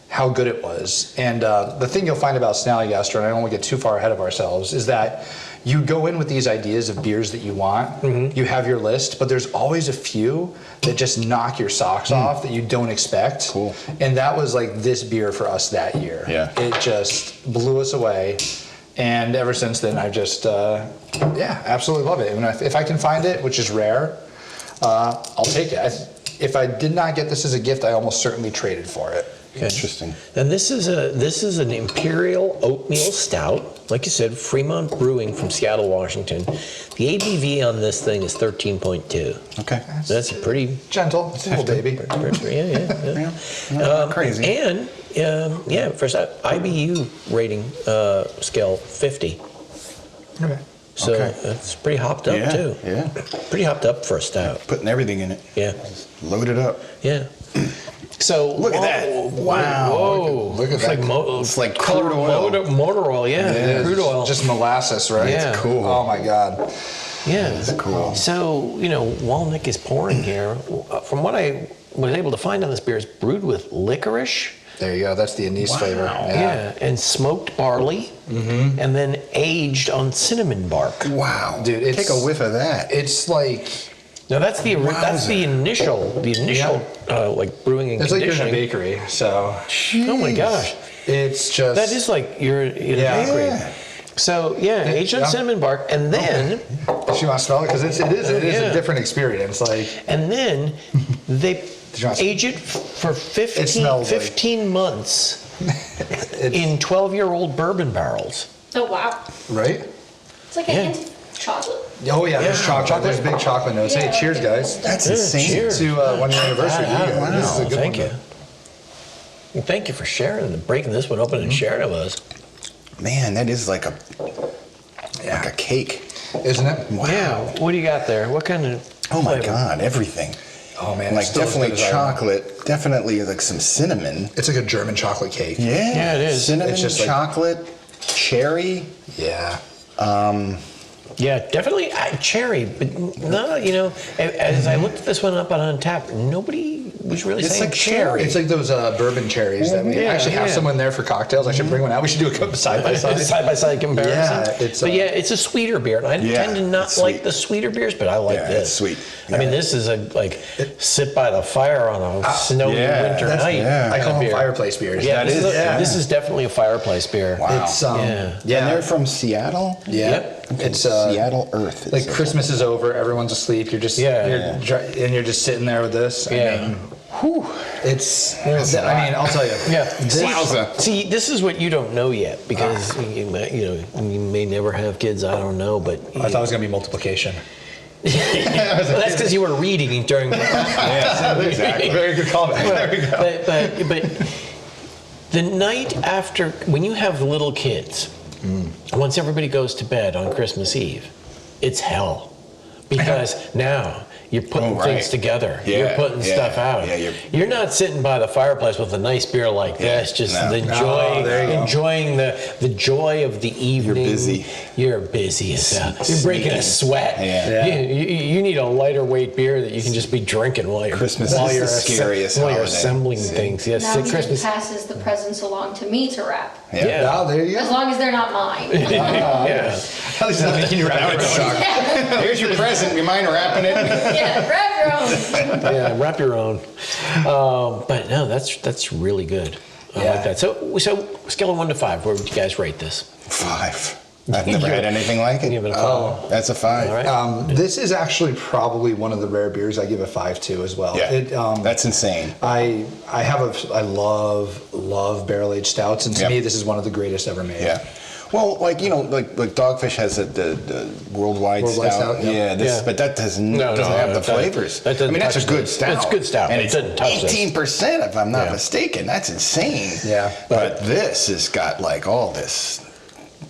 S3: how good it was. And the thing you'll find about Snallygaster, and I don't want to get too far ahead of ourselves, is that you go in with these ideas of beers that you want.
S1: Mm-hmm.
S3: You have your list, but there's always a few that just knock your socks off that you don't expect.
S2: Cool.
S3: And that was like this beer for us that year.
S2: Yeah.
S3: It just blew us away. And ever since then, I've just, absolutely love it. And if I can find it, which is rare, I'll take it. If I did not get this as a gift, I almost certainly traded for it.
S1: Okay.
S2: Interesting.
S1: And this is an imperial oatmeal stout, like you said, Fremont Brewing from Seattle, Washington. The ABV on this thing is 13.2.
S2: Okay.
S1: That's a pretty
S3: Gentle, it's a little baby.
S1: yeah.
S2: Not crazy.
S1: And Yeah, first IBU rating scale 50.
S3: Okay.
S1: So
S2: Okay.
S1: that's pretty hopped up too.
S2: Yeah.
S1: Pretty hopped up for a stout.
S2: Putting everything in it.
S1: Yeah.
S2: Just load it up.
S1: Yeah. So
S2: Look at that. Wow.
S1: Whoa.
S3: Look at
S1: Looks
S3: that.
S2: It's like
S1: color
S2: crude oil.
S1: Motor oil, yeah. Crude oil.
S3: Just molasses, right?
S1: Yeah.
S3: It's cool. Oh my God.
S1: yeah.
S2: That's cool.
S1: So, while Nick is pouring here, from what I was able to find on this beer, it's brewed with licorice.
S3: There you go. That's the anise flavor.
S1: Yeah, and smoked barley, and then aged on cinnamon bark.
S2: Wow.
S3: Dude, it's-
S2: take a whiff of that.
S3: It's like
S1: Now that's the initial like brewing and
S3: it's like you're in a
S1: conditioning.
S3: bakery. So
S1: Oh my gosh,
S3: it's just
S1: that is like you're in
S3: Yeah.
S1: a bakery.
S2: Yeah.
S1: So aged on
S3: Yeah.
S1: cinnamon bark, and then
S3: If you want to smell it, because it is
S1: Yeah.
S3: a different experience. Like
S1: they
S3: you want to-
S1: age it for 15,
S3: smells like-
S1: 15 months in 12-year-old bourbon barrels.
S4: Oh, wow.
S3: right?
S4: It's like a hint of chocolate.
S3: Oh yeah, there's
S1: Yeah.
S3: chocolate. There's big chocolate notes. Hey,
S4: Yeah.
S3: cheers, guys.
S2: That's
S1: Yeah,
S2: insane.
S1: cheers.
S3: To 1 year anniversary.
S1: Wow.
S3: This is a good
S1: Thank
S3: one.
S1: you. Well, thank you for sharing and breaking this one open and sharing it with us.
S2: Man, that is like a cake.
S3: Isn't it?
S2: Wow.
S1: Yeah. What do you got there? What kind of?
S2: Oh my
S1: flavor?
S2: God, everything.
S3: Oh man,
S2: Like
S3: it's still as
S2: definitely
S3: good as I remember.
S2: chocolate, definitely like some cinnamon.
S3: It's like a German chocolate cake.
S2: Yeah.
S1: Yeah, it is.
S2: Cinnamon,
S3: It's just like-
S2: chocolate, cherry.
S3: Yeah.
S1: Yeah, definitely cherry, but no, as I looked this one up on Untapped, nobody was really
S2: It's
S1: saying
S2: like
S1: cherry.
S3: It's like those bourbon cherries that we
S1: Yeah,
S3: actually have
S1: yeah.
S3: some in there for cocktails. I should bring one out. We should do a side by side.
S1: Side-by-side comparison.
S3: Yeah,
S1: it's a sweeter beer. And I
S2: Yeah,
S1: tend to not
S2: it's
S1: like
S2: sweet.
S1: the sweeter beers, but I like
S2: Yeah,
S1: this.
S2: it's sweet.
S1: I mean,
S2: Yeah.
S1: this is sit by the fire on a snowy
S2: yeah,
S1: winter
S3: That's-
S1: night.
S2: yeah.
S3: I call them
S1: beer.
S3: fireplace beers.
S1: Yeah,
S2: That
S1: this
S2: is-
S1: is definitely a fireplace beer.
S2: Wow.
S3: It's
S1: Yeah.
S2: And they're from Seattle?
S3: yeah.
S1: Yep.
S3: It's
S2: Seattle Earth.
S3: like Christmas is over, everyone's asleep. You're just
S1: Yeah.
S3: and you're just sitting there with this.
S1: Yeah.
S3: I mean, it's.
S2: a
S3: I mean, I'll tell you.
S1: Yeah.
S2: Wowza.
S1: See, this is what you don't know yet because you may never have kids. I don't know, but
S3: I thought it was gonna be multiplication.
S1: well, that's because you were reading during.
S2: Yeah, exactly.
S3: Very good comment. There we go.
S1: But the night after, when you have little kids, once everybody goes to bed on Christmas Eve, it's hell. Because now you're putting
S2: Oh, right.
S1: things together.
S2: Yeah,
S1: You're putting
S2: yeah,
S1: stuff out.
S2: yeah,
S1: you're not sitting by the fireplace with a nice beer like this, just
S2: no.
S3: there you go.
S1: enjoying the joy of the evening.
S2: busy.
S1: You're busy as hell. You're breaking a sweat.
S2: Yeah.
S3: Yeah.
S1: You need a lighter weight beer that you can just be drinking while you're
S2: Christmas is the scariest
S1: while you're
S2: holiday.
S1: assembling
S2: See?
S1: things. Yes,
S4: Now he
S1: Christmas.
S4: just passes the presents along to me to wrap.
S1: Yeah.
S3: Now there you
S4: As
S3: go.
S4: long as they're not mine.
S1: Yeah.
S3: At least I'm making you wrap
S2: That
S3: it
S2: would
S3: around.
S2: shock. Here's your present. You mind wrapping it?
S4: Yeah, grab your own.
S1: Yeah, wrap your own. But no, that's really good. I
S3: Yeah.
S1: like that. So scale of 1 to 5, where would you guys rate this?
S2: 5. I've never had anything like it.
S1: Give it a 5.
S2: That's a 5.
S1: All right.
S3: This is actually probably one of the rare beers I give a 5 to as well.
S2: Yeah. That's insane.
S3: I love barrel aged stouts, and to
S2: Yep.
S3: me this is one of the greatest ever made.
S2: Yeah. Well, like Dogfish has the worldwide
S3: Worldwide
S2: stout.
S3: stout, yeah.
S1: Yeah.
S2: But that doesn't
S1: No,
S2: have the
S1: that-
S2: flavors.
S1: that doesn't
S2: I mean, that's a
S1: touch
S2: good
S1: this.
S2: stout.
S1: It's good stout,
S2: and
S1: but it
S2: it's
S1: doesn't touch this.
S2: 18%, if I'm not
S1: Yeah.
S2: mistaken. That's insane.
S3: Yeah.
S2: But this has got like all this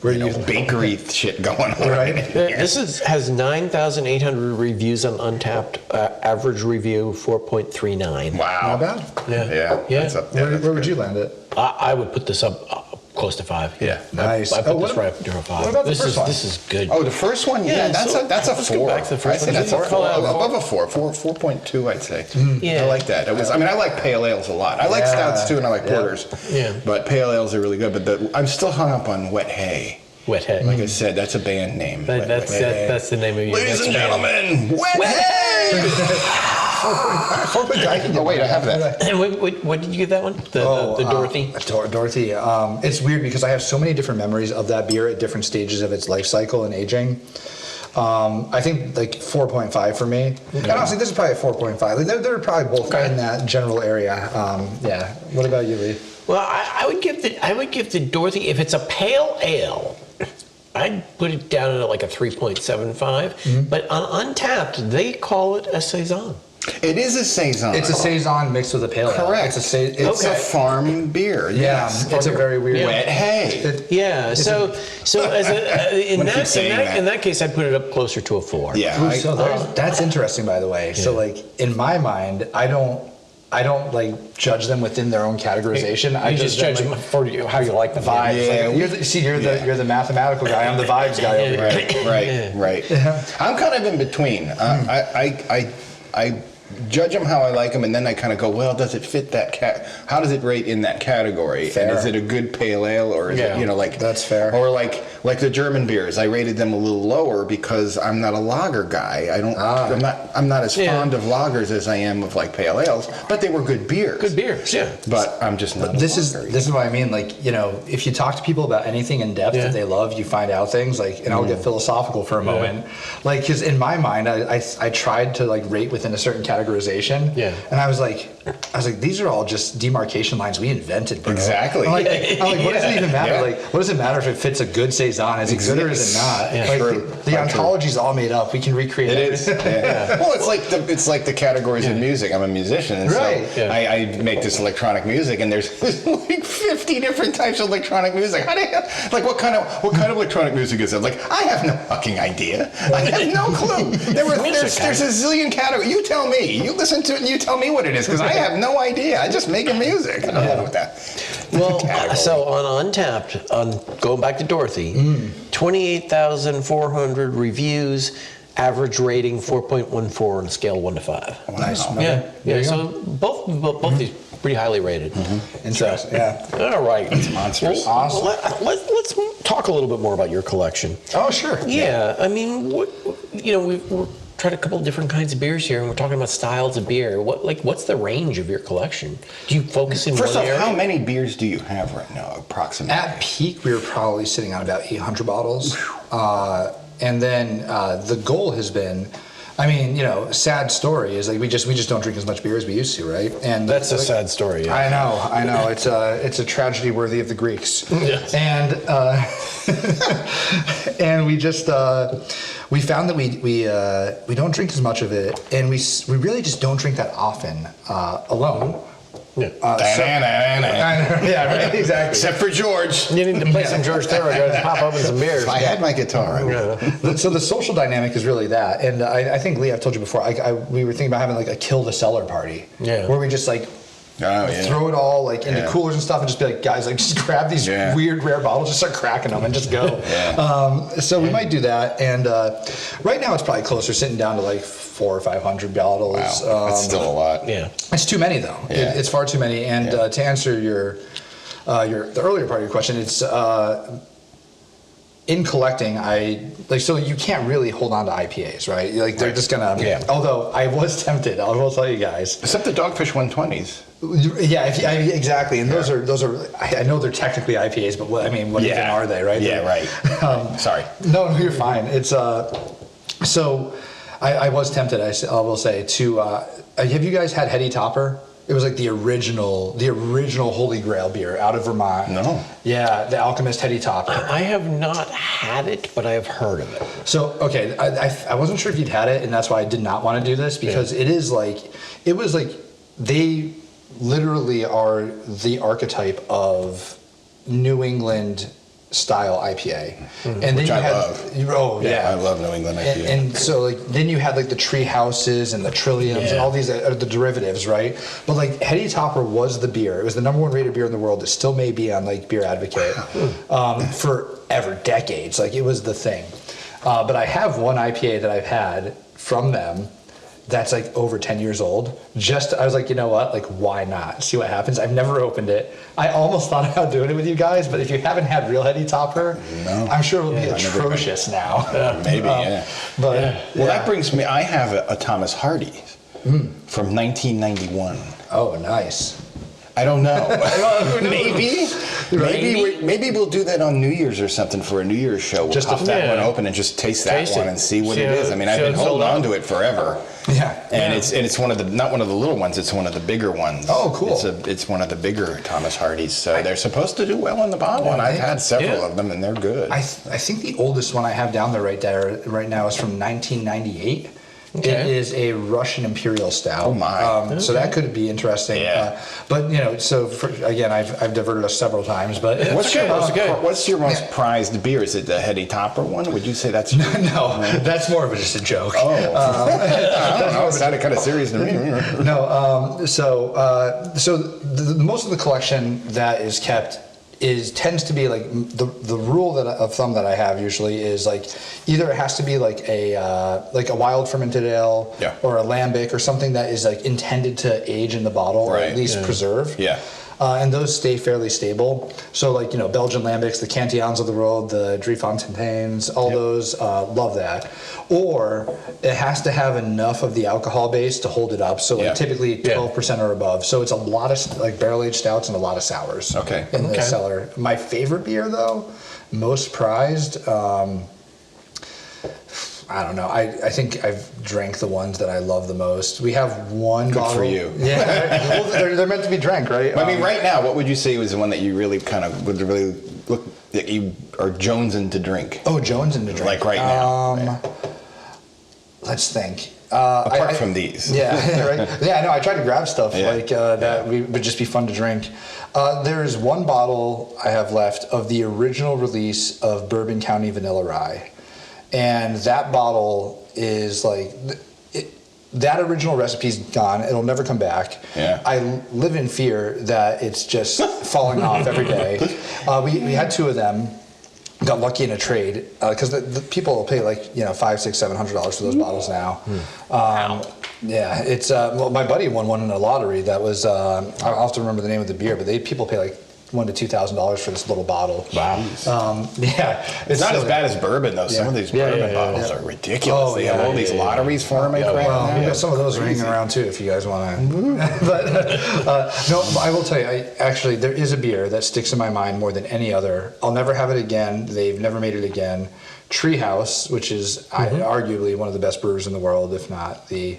S2: bakery shit going on.
S3: Right.
S1: This has 9,800 reviews on Untapped. Average review 4.39.
S2: Wow.
S3: Not bad.
S1: Yeah.
S2: Yeah. That's up there.
S3: Where would you land it?
S1: I would put this up close to 5.
S2: Yeah.
S3: Nice.
S1: I put
S3: Oh,
S1: this right near a 5.
S3: what about the
S1: this
S3: first
S1: is
S3: one?
S1: This is good.
S2: Oh, the first one? Yeah, that's
S1: so
S2: a that's a
S1: let's go
S2: 4.
S1: back to the first
S2: I say
S1: one.
S2: that's a
S1: Four.
S2: 4.
S1: Call out
S2: Above a 4. 4.2, I'd say.
S1: Yeah.
S2: I like that. I mean, I like pale ales a lot. I like
S3: Yeah.
S2: stouts too, and I like
S3: Yeah.
S2: porters.
S1: Yeah.
S2: But pale ales are really good. But I'm still hung up on Wet Hay.
S1: Wet Hay.
S2: Like I said, that's a band name.
S1: That-
S2: Wet
S1: that's
S2: Hay.
S1: that's the name of your
S2: Ladies
S1: next
S2: and
S1: band.
S2: gentlemen, Wet Hay! Oh, wait, I have that.
S1: And what did you give that one? The Dorothy?
S3: Dorothy. It's weird because I have so many different memories of that beer at different stages of its life cycle and aging. I think like 4.5 for me. And honestly, this is probably a 4.5. Like, they're probably both in that general area. Yeah. What about you, Lee?
S1: Well, I would give the Dorothy, if it's a pale ale, I'd put it down at like a 3.75. But on Untapped, they call it a saison.
S2: It is a saison.
S3: It's a saison mixed with a pale ale.
S2: Correct. It's a farm beer.
S3: Yeah,
S2: Yes.
S3: it's a very weird.
S2: Wet hay.
S1: Yeah. So as in
S2: I'm gonna keep saying that.
S1: that case, I'd put it up closer to a 4.
S2: Yeah.
S3: Ooh, so that's interesting, by the way. So, like in my mind, I don't like judge them within their own categorization. I
S1: You just judge
S3: like,
S1: them for how you like the
S3: vibes.
S2: Yeah,
S3: Like, you're the mathematical guy. I'm the vibes guy over here.
S2: Right. I'm kind of in between. I judge them how I like them, and then I kind of go, well, does it fit that how does it rate in that category?
S3: Fair.
S2: And is it a good pale ale, or is it, like
S3: that's fair.
S2: Or like the German beers, I rated them a little lower because I'm not a lager guy. I'm not as fond of lagers as I am of like pale ales, but they were good beers.
S1: Good beers, yeah.
S2: But I'm just not.
S3: This is what I mean. Like, if you talk to people about anything in depth that they love, you find out things like, and I'll get philosophical for a moment, like, because in my mind, I tried to like rate within a certain categorization, and I was like, these are all just demarcation lines we invented, bro.
S2: Exactly.
S3: I'm like, what does it even matter? Like, what does it matter if it fits a good saison? Is it good or is it not?
S1: Yeah,
S3: like,
S2: true.
S3: the ontology's all made up. We can recreate
S2: It is. Yeah. Well, it's like the categories of music. I'm a musician, and
S3: Right.
S2: so I make this electronic music, and there's like 50 different types of electronic music. How do you, like what kind of electronic music is it? Like, I have no fucking idea. I have no clue. There's a zillion categories. You tell me. You listen to it and you tell me what it is, because I have no idea. I just make a music. I don't know what that.
S1: Well, so on Untapped, going back to Dorothy, 28,400 reviews, average rating 4.14 on a scale 1 to 5.
S2: Wow.
S3: Nice.
S1: Yeah. So both these pretty highly rated.
S3: Interesting. Yeah.
S1: All right.
S2: It's monstrous.
S1: Well,
S3: Awesome.
S1: let's talk a little bit more about your collection.
S3: Oh, sure.
S1: Yeah. I mean, we're tried a couple of different kinds of beers here, and we're talking about styles of beer. What's the range of your collection? Do you focus in
S2: First
S1: one
S2: off,
S1: area?
S2: how many beers do you have right now, approximately?
S3: At peak, we were probably sitting on about 800 bottles. And then the goal has been, I mean, sad story is like we just don't drink as much beer as we used to, right? And
S1: That's a sad story. Yeah.
S3: I know. It's a tragedy worthy of the Greeks.
S1: Yes.
S3: And and we just we found that we don't drink as much of it, and we really just don't drink that often alone.
S1: Yeah.
S3: Yeah, right, exactly.
S2: Except for George.
S1: You need to play some George Thorogood and pop open some beers.
S2: If I had my guitar, I would.
S3: So the social dynamic is really that, and I think Lee, I've told you before. We were thinking about having like a kill the cellar party, where we just like throw it all like into coolers and stuff, and just be like, guys, like just grab these weird rare bottles, just start cracking them, and just go. So we might do that, and right now it's probably closer, sitting down to like 400 or 500 bottles.
S2: Wow, that's still a lot.
S1: Yeah.
S3: It's too many though. It's far too many. And to answer the earlier part of your question, it's in collecting, so you can't really hold on to IPAs, right? Like they're just gonna.
S1: Yeah.
S3: Although I was tempted, I will tell you guys.
S2: Except the Dogfish 120s.
S3: Yeah, exactly. And those are. I know they're technically IPAs, but what even are they, right?
S2: Yeah, right. Sorry.
S3: No, you're fine. It's so. I was tempted. I will say to. Have you guys had Heady Topper? It was like the original Holy Grail beer out of Vermont.
S2: No.
S3: Yeah, the Alchemist Heady Topper.
S1: I have not had it, but I have heard of it.
S3: So, okay, I wasn't sure if you'd had it, and that's why I did not want to do this, because it was like, they literally are the archetype of New England style IPA. And then
S2: Which
S3: you
S2: I
S3: had,
S2: love.
S3: Oh, yeah.
S2: I love New England IPA.
S3: And so like then you had like the tree houses and the trilliums and all these are the derivatives, right? But like Heady Topper was the beer. It was the #1 rated beer in the world. It still may be on like Beer Advocate forever, decades. Like it was the thing. But I have one IPA that I've had from them that's like over 10 years old. I was like, you know what? Like, why not? See what happens. I've never opened it. I almost thought about doing it with you guys, but if you haven't had real Heady Topper, I'm sure it'll be atrocious now.
S2: Maybe,
S3: But
S2: well, that brings me. I have a Thomas Hardy from 1991.
S3: Oh, nice.
S2: I don't know. Maybe we'll do that on New Year's or something for a New Year's show. We'll pop that one open and just taste that one and see what it is. I mean, I've been holding on to it forever.
S3: Yeah.
S2: And it's one of the, not one of the little ones, it's one of the bigger ones.
S3: Oh, cool.
S2: It's one of the bigger Thomas Hardys. So they're supposed to do well on the bottle, and I've had several of them, and they're good.
S3: I think the oldest one I have down there right now is from 1998. It is a Russian Imperial Stout.
S2: Oh my!
S3: So that could be interesting.
S2: Yeah.
S3: But again, I've diverted us several times. But
S2: What's your most prized beer? Is it the Heady Topper one? Would you say that's
S3: no? That's more of just a joke.
S2: Oh, I don't know. It sounded kind of serious to me.
S3: No. Most of the collection that is kept tends to be like the rule of thumb that I have usually is like either it has to be like a wild fermented ale or a lambic or something that is like intended to age in the bottle or at least preserve.
S2: Yeah.
S3: And those stay fairly stable. So like, Belgian lambics, the Cantillons of the world, the Driefonteins, all those, love that. Or it has to have enough of the alcohol base to hold it up. So like typically 12% or above. So it's a lot of like barrel-aged stouts and a lot of sours in the cellar. My favorite beer though, most prized, I don't know. I think I've drank the ones that I love the most. We have one
S2: Good
S3: bottle.
S2: for you.
S3: Yeah, well, they're meant to be drank, right?
S2: I mean, right now, what would you say was the one that you really kind of would really look that you are jonesing to drink?
S3: Oh, jonesing to drink.
S2: Like right now.
S3: Let's think.
S2: Apart from these.
S3: Yeah, right. Yeah, I know. I tried to grab stuff that would just be fun to drink. There's one bottle I have left of the original release of Bourbon County Vanilla Rye. And that bottle is like, that original recipe's gone. It'll never come back.
S2: Yeah. I
S3: live in fear that it's just falling off every day. We had two of them. Got lucky in a trade because the people will pay like $500, $600, $700 for those bottles now. Yeah, it's my buddy won one in a lottery. That was I'll have to remember the name of the beer, but people pay like $1,000 to $2,000 for this little bottle.
S2: Wow. It's not as bad as bourbon though. Some of these bourbon bottles are ridiculous.
S3: Oh,
S2: they have all these lotteries for them.
S3: Well, we got some of those hanging around too, if you guys want to. But no, I will tell you. Actually, there is a beer that sticks in my mind more than any other. I'll never have it again. They've never made it again. Treehouse, which is arguably one of the best brewers in the world, if not the.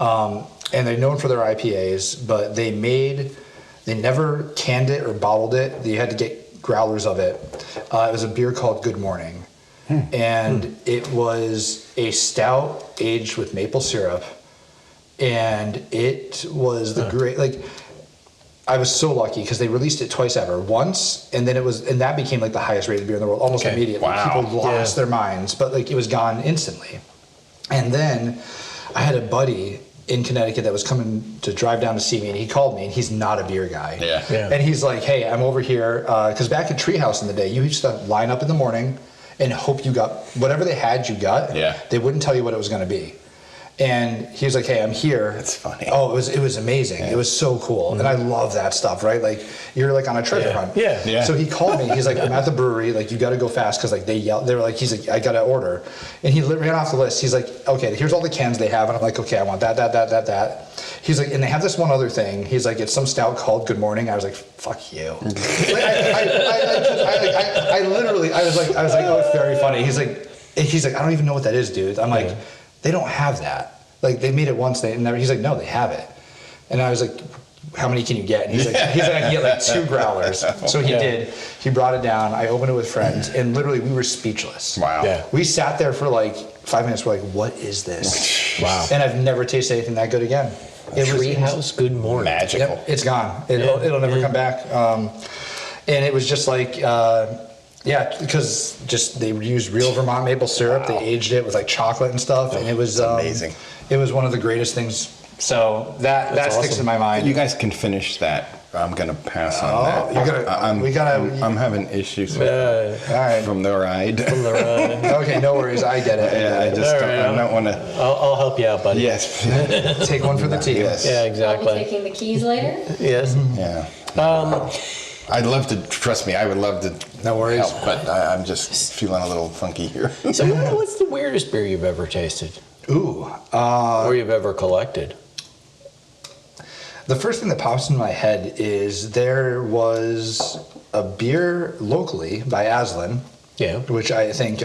S3: And they're known for their IPAs, but they never canned it or bottled it. You had to get growlers of it. It was a beer called Good Morning. And it was a stout aged with maple syrup. And it was the great, I was so lucky because they released it twice ever. Once, and then and that became like the highest rated beer in the world almost immediately.
S2: Wow.
S3: People lost their minds, but it was gone instantly. And then I had a buddy in Connecticut that was coming to drive down to see me, and he called me, and he's not a beer guy.
S2: Yeah.
S3: And he's like, hey, I'm over here, because back at Treehouse in the day, you used to line up in the morning and hope you got, whatever they had, you got.
S2: Yeah.
S3: They wouldn't tell you what it was going to be. And he was like, hey, I'm here.
S2: That's funny.
S3: Oh, it was amazing. Yeah. It was so cool. And I love that stuff, right? Like, you're like on a treasure hunt.
S2: Yeah.
S3: So he called me. He's like, I'm at the brewery. Like, you got to go fast because they yelled. They were like, he's like, I got to order. And he ran off the list. He's like, okay, here's all the cans they have. And I'm like, okay, I want that. He's like, and they have this one other thing. He's like, it's some stout called Good Morning. I was like, fuck you. I literally, I was like, oh, it's very funny. He's like, I don't even know what that is, dude. I'm like, they don't have that. Like, they made it once, he's like, no, they have it. And I was like, how many can you get? And he's like, I can get like 2 growlers. So he did. He brought it down. I opened it with friends, and literally we were speechless.
S2: Wow.
S1: Yeah.
S3: We sat there for like 5 minutes. We're like, what is this?
S1: Wow.
S3: And I've never tasted anything that good again.
S1: Treehouse Good Morning.
S2: Magical.
S3: Yep, it's gone. It'll never come back. And it was just like, because just they used real Vermont maple syrup.
S2: Wow.
S3: They aged it with like chocolate and stuff, and it was
S2: amazing.
S3: It was one of the greatest things. So that sticks
S1: awesome.
S3: in my mind.
S2: You guys can finish that. I'm gonna pass on that. I'm having issues
S3: all right.
S2: from the ride.
S3: Okay, no worries. I get it.
S2: Yeah, I just don't want to.
S1: I'll help you out, buddy.
S2: Yes.
S3: Take one for the team.
S2: Yes.
S1: Yeah,
S4: I'll be
S1: exactly.
S4: taking the keys later.
S1: Yes.
S2: Yeah. I'd love to. Trust me, I would love to.
S3: No worries.
S2: Help, but I'm just feeling a little funky here.
S1: So what's the weirdest beer you've ever tasted?
S3: Ooh.
S1: Or you've ever collected?
S3: The first thing that pops in my head is there was a beer locally by Aslan.
S1: Yeah.
S3: Which I think,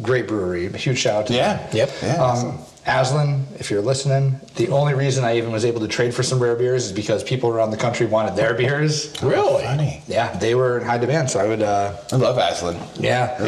S3: great brewery. Huge shout out to them.
S1: Yep.
S2: Yeah.
S3: Aslan, if you're listening, the only reason I even was able to trade for some rare beers is because people around the country wanted their beers.
S1: Really?
S2: Funny.
S3: Yeah, they were in high demand, so I would.
S2: I love Aslan.
S3: Yeah.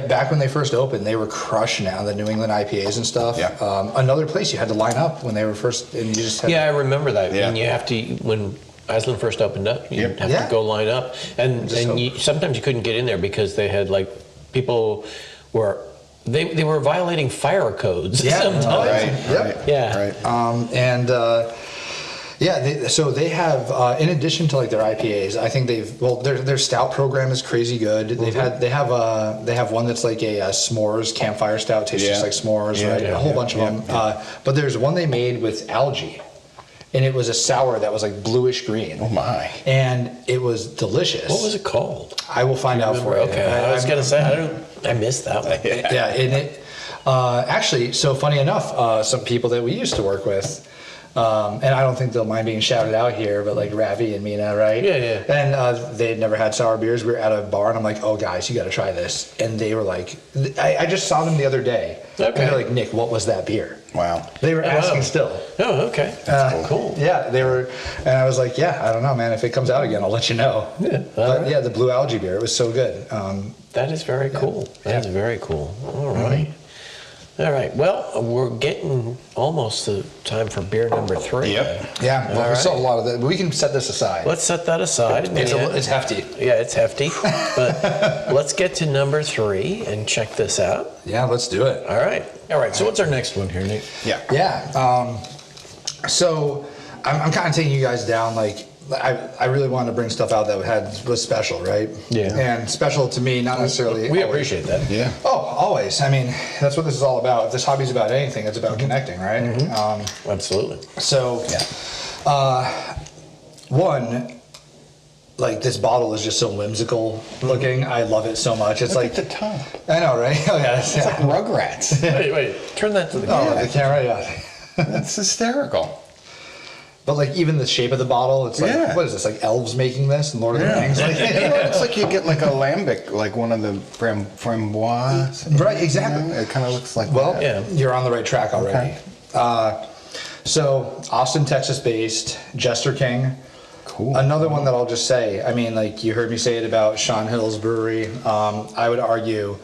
S3: Back when they first opened, they were crushing it on the New England IPAs and stuff.
S2: Yeah.
S3: Another place you had to line up when they were first, and you just had
S1: Yeah, I remember that.
S2: Yeah.
S1: When you have to, when Iceland first opened up, you
S2: Yep.
S1: have
S3: Yeah.
S1: to go line up, and sometimes you couldn't get in there because they had like people were they were violating fire codes.
S3: Yeah.
S1: sometimes.
S2: Right.
S3: Yep.
S2: Right.
S1: Yeah.
S2: Right.
S3: So they have, in addition to like their IPAs, I think their stout program is crazy good. They have one that's like a s'mores campfire stout, tastes just like s'mores, right? A whole bunch of them. But there's one they made with algae, and it was a sour that was like bluish green.
S2: Oh my.
S3: And it was delicious.
S1: What was it called?
S3: I will find out for you.
S1: Okay, I was gonna say I missed that one.
S3: Yeah, and it actually, so funny enough, some people that we used to work with, and I don't think they'll mind being shouted out here, but like Ravi and Mina, right?
S1: Yeah.
S3: And they had never had sour beers. We were at a bar, and I'm like, "Oh, guys, you got to try this." And they were like, "I just saw them the other day."
S1: Okay.
S3: And they're like, "Nick, what was that beer?"
S2: Wow.
S3: They were asking
S1: wow.
S3: still.
S1: Oh, okay. That's cool.
S3: Yeah, they were, and I was like, "Yeah, I don't know, man. If it comes out again, I'll let you know."
S1: Yeah.
S3: But yeah, the blue algae beer, it was so good.
S1: That is very cool. That is very cool. All right. All right. Well, we're getting almost the time for beer number 3.
S2: Yep.
S3: Yeah, well,
S1: All
S3: we saw a
S1: right.
S3: lot of that. We can set this aside.
S1: Let's set that aside.
S3: It's hefty.
S1: Yeah, it's hefty. But let's get to number 3 and check this out.
S3: Yeah, let's do it.
S1: All right. All right. So what's our next one here, Nick?
S2: Yeah.
S3: Yeah. So I'm kind of taking you guys down. Like, I really wanted to bring stuff out that was special, right?
S1: Yeah.
S3: And special to me, not necessarily.
S1: We
S3: always.
S1: appreciate that.
S2: Yeah.
S3: Oh, always. I mean, that's what this is all about. If this hobby's about anything, it's about connecting, right?
S1: Absolutely.
S3: So, one, like this bottle is just so whimsical looking. I love it so much. It's
S2: Look
S3: like
S2: at the top.
S3: I know, right? Oh yeah, it's
S2: It's like Rugrats.
S1: Wait. Turn that to the
S3: oh,
S1: camera.
S3: the camera, yeah.
S2: That's hysterical.
S3: But like even the shape of the bottle, it's like
S2: Yeah.
S3: what is this? Like elves making this and Lord of the Rings? Like,
S2: It looks like you get like a lambic, like one of the framboise.
S3: Right, exactly.
S2: You know? It kind of looks like
S3: Well,
S2: that.
S1: Yeah.
S3: you're on the right track already.
S2: Okay.
S3: So Austin, Texas based, Jester King.
S2: Cool.
S3: Another one that I'll just say, I mean, like you heard me say it about Sean Hill's brewery. I would argue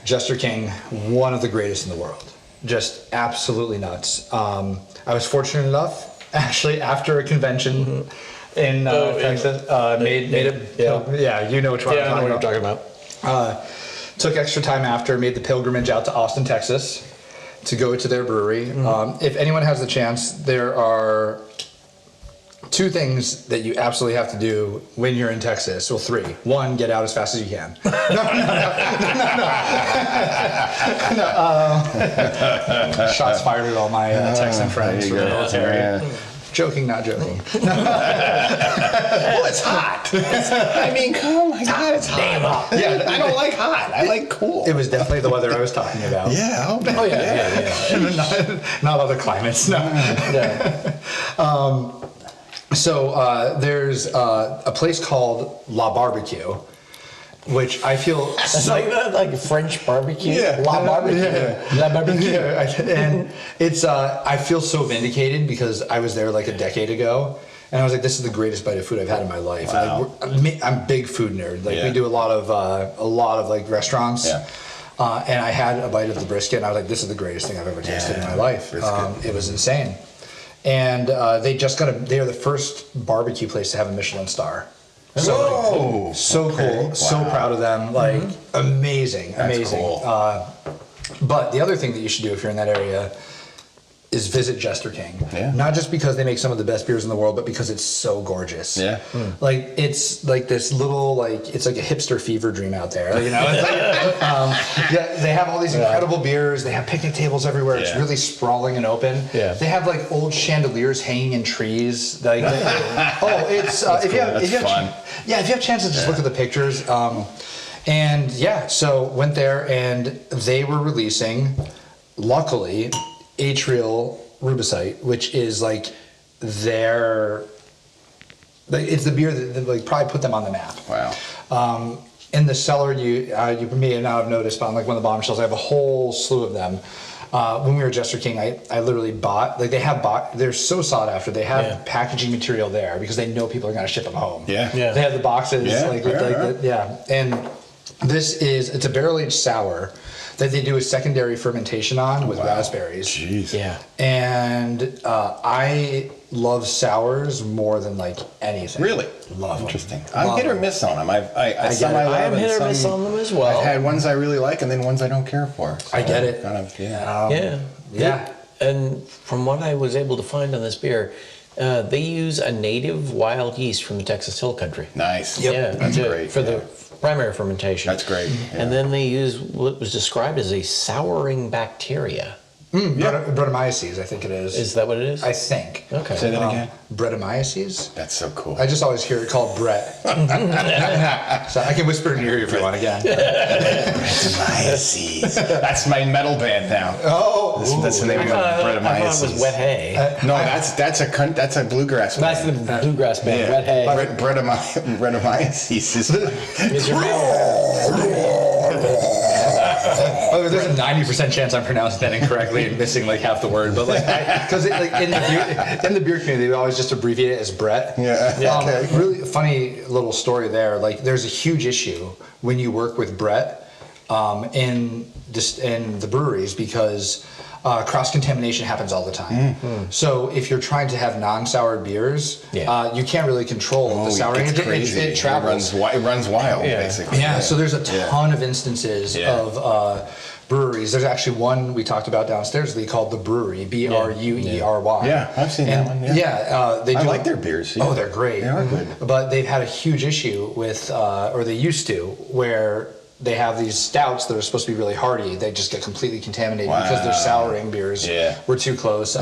S3: Jester King, one of the greatest in the world. Just absolutely nuts. I was fortunate enough, actually, after a convention in Texas, made a, yeah, you know which one
S1: Yeah, I know
S3: I'm
S1: what
S3: talking
S1: you're
S3: about.
S1: talking about.
S3: Took extra time after, made the pilgrimage out to Austin, Texas to go to their brewery. If anyone has the chance, there are 2 things that you absolutely have to do when you're in Texas. Well, 3. 1, get out as fast as you can. Shots fired at all my Texan friends from the military.
S2: Yeah.
S3: Joking, not joking.
S2: Well, it's hot. I mean, oh my God, it's hot.
S3: Yeah,
S2: I don't like hot. I like cool.
S3: it was definitely the weather I was talking about.
S2: Yeah.
S1: Oh yeah.
S3: not other climates. No. So there's a place called La Barbecue, which I feel
S1: It's like that, like French barbecue.
S2: Yeah.
S1: La barbecue.
S3: Yeah.
S1: La barbecue.
S3: and it's I feel so vindicated because I was there like a decade ago, and I was like, this is the greatest bite of food I've had in my life.
S2: Wow.
S3: Like, I'm a big food nerd. Like
S2: Yeah.
S3: we do a lot of like restaurants.
S2: Yeah.
S3: And I had a bite of the brisket, and I was like, this is the greatest thing I've ever tasted in my life.
S2: Brisket.
S3: It was insane. And they're the first barbecue place to have a Michelin star.
S2: Whoa.
S3: So cool.
S2: Okay.
S3: So
S2: Wow.
S3: proud of them. Like amazing.
S2: That's
S3: Amazing.
S2: cool.
S3: But the other thing that you should do if you're in that area is visit Jester King.
S2: Yeah.
S3: Not just because they make some of the best beers in the world, but because it's so gorgeous.
S2: Yeah.
S3: Like it's like this little it's like a hipster fever dream out there. You know. It's like, yeah, they have all these incredible beers. They have picnic tables everywhere. It's
S2: Yeah.
S3: really sprawling and open.
S1: Yeah.
S3: They have like old chandeliers hanging in trees. Like, it's if you have
S2: That's fun.
S3: yeah, if you have a chance to just look at the pictures. And yeah, so went there and they were releasing, luckily, Atrial Rubicite, which is like it's the beer that like probably put them on the map.
S2: Wow.
S3: In the cellar, you may not have noticed, but on like one of the bottom shelves, I have a whole slew of them. when we were at Jester King, I literally bought, like they have they're so sought after. They have packaging material there because they know people are going to ship them home.
S2: Yeah.
S3: They have the boxes.
S2: Yeah.
S3: And it's a barrel aged sour that they do a secondary fermentation on with raspberries.
S2: Jeez.
S1: Yeah.
S3: And I love sours more than like anything.
S2: Really?
S3: Love them.
S2: Interesting. I'm hit or miss on them. I
S3: get it.
S1: I am hit or miss on them as well.
S2: I've had ones I really like and then ones I don't care for. So
S3: I get it.
S2: Kind of,
S3: Yeah.
S1: And from what I was able to find on this beer, they use a native wild yeast from the Texas Hill Country.
S2: Nice.
S1: Yeah,
S2: That's great.
S1: for the primary fermentation.
S2: That's great. Yeah.
S1: And then they use what was described as a souring bacteria.
S3: Brettanomyces, I think it is.
S1: Is that what it is?
S3: I think.
S1: Okay.
S2: Say that again.
S3: Brettanomyces?
S2: That's so cool.
S3: I just always hear it called Brett. So I can whisper in your ear if you want again.
S2: Brettanomyces. That's my metal band now.
S3: Oh,
S2: That's the name of it.
S1: I thought it
S2: Brettanomyces.
S1: was Wet Hay.
S2: No, that's a bluegrass
S1: That's the
S2: band.
S1: bluegrass band, Wet Hay.
S2: Brettanomyces is
S1: Is your mouth-
S3: oh, there's a 90% chance I'm pronouncing that incorrectly and missing like half the word, but like, because like in the beer community, we always just abbreviate it as Brett.
S2: Yeah. Okay.
S3: Really funny little story there. Like, there's a huge issue when you work with Brett in the breweries because cross contamination happens all the time. So if you're trying to have non-sour beers, you can't really control the souring.
S2: It's crazy.
S3: It travels.
S2: It runs wild, basically.
S3: Yeah, so there's a ton of instances of breweries. There's actually one we talked about downstairs. They called the Brewery, BREWY.
S2: Yeah, I've seen that one. Yeah,
S3: they do
S2: I like their beers. Yeah.
S3: Oh, they're great.
S2: They are good.
S3: But they've had a huge issue with, or they used to, where they have these stouts that are supposed to be really hearty. They just get completely contaminated because their souring beers were too close.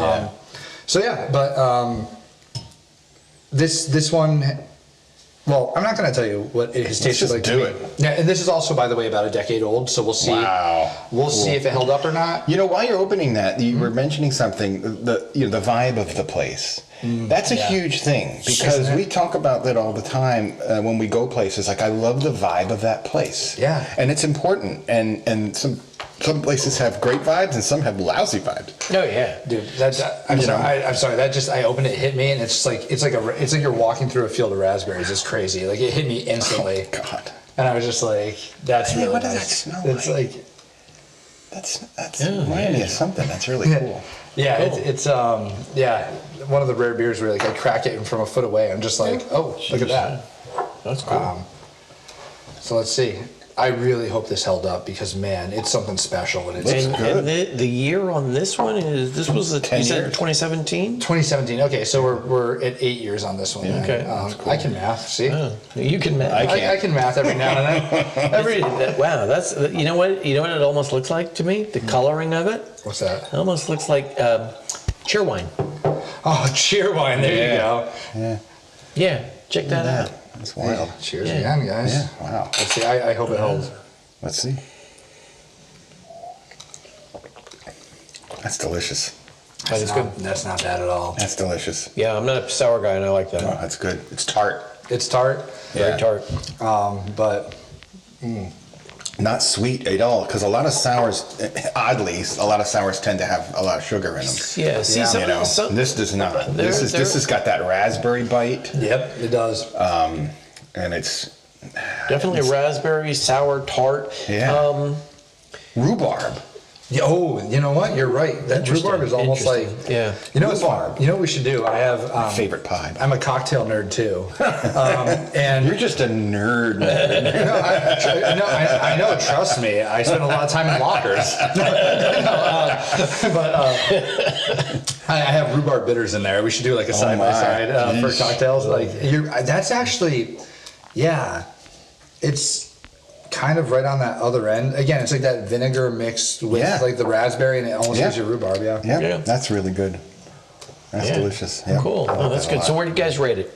S3: This one. Well, I'm not going to tell you what it has tasted like.
S2: Do it.
S3: Yeah, and this is also, by the way, about a decade old, so we'll see.
S2: Wow.
S3: We'll see if it held up or not.
S2: You know, while you're opening that, you were mentioning something, the vibe of the place. That's a huge thing because we talk about that all the time when we go places. Like, I love the vibe of that place.
S3: Yeah.
S2: And it's important. And some places have great vibes and some have lousy vibes.
S1: Oh yeah,
S3: Dude, I'm sorry. That just I opened it, hit me, and it's like you're walking through a field of raspberries. It's crazy. Like, it hit me instantly.
S2: Oh, God.
S3: And I was just like, that's really
S2: what does
S3: nice.
S2: that smell
S3: It's like
S2: That's reminding me of something. That's really cool.
S3: yeah, it's one of the rare beers where like I crack it from a foot away. I'm just like, oh, look at that.
S1: That's cool.
S3: So let's see. I really hope this held up because, man, it's something special. And it's
S1: And the year on this one is, this was the,
S2: 10
S1: you said
S2: years.
S1: 2017? 2017.
S3: Okay, so we're at 8 years on this one. then.
S1: Okay.
S3: I can math. See,
S1: You can math.
S3: I can math every now and then.
S1: Wow, that's, you know what it almost looks like to me? The coloring of it?
S3: What's that?
S1: It almost looks like cheer wine.
S3: Oh, cheer wine. There you go.
S2: Yeah.
S1: Yeah, check that out.
S2: That's wild.
S3: Cheers
S1: Yeah.
S3: again, guys.
S2: Yeah. Wow.
S3: Let's see. I hope it holds.
S2: Let's see. That's delicious.
S1: That is good.
S3: That's not bad at all.
S2: That's delicious.
S1: Yeah, I'm not a sour guy and I like that.
S2: Oh, that's good. It's tart.
S3: It's tart,
S1: Very tart.
S3: but
S2: Not sweet at all, because a lot of sours, oddly, a lot of sours tend to have a lot of sugar in them.
S1: Yeah, see,
S3: Yeah.
S2: You know, this does not. This has got that raspberry bite,
S3: yep, it does.
S2: and it's
S1: definitely raspberry, sour, tart.
S2: Yeah. Rhubarb.
S3: Yeah, oh, you know what? You're right. That rhubarb is almost like
S1: Yeah.
S3: You know what's
S2: Rhubarb.
S3: You know what we should do? I have
S2: Favorite pie.
S3: I'm a cocktail nerd too, and
S2: You're just a nerd.
S3: I know. Trust me. I spend a lot of time in lockers. I have rhubarb bitters in there. We should do like a side by side for cocktails. Like that's actually, yeah, it's kind of right on that other end. Again, it's like that vinegar mixed with like the raspberry, and it almost gives you rhubarb. Yeah.
S2: Yeah, that's really good. That's delicious. Yeah.
S1: Cool.
S2: I like
S1: Oh, that's
S2: that a
S1: good. So
S2: lot.
S1: where do you guys rate it?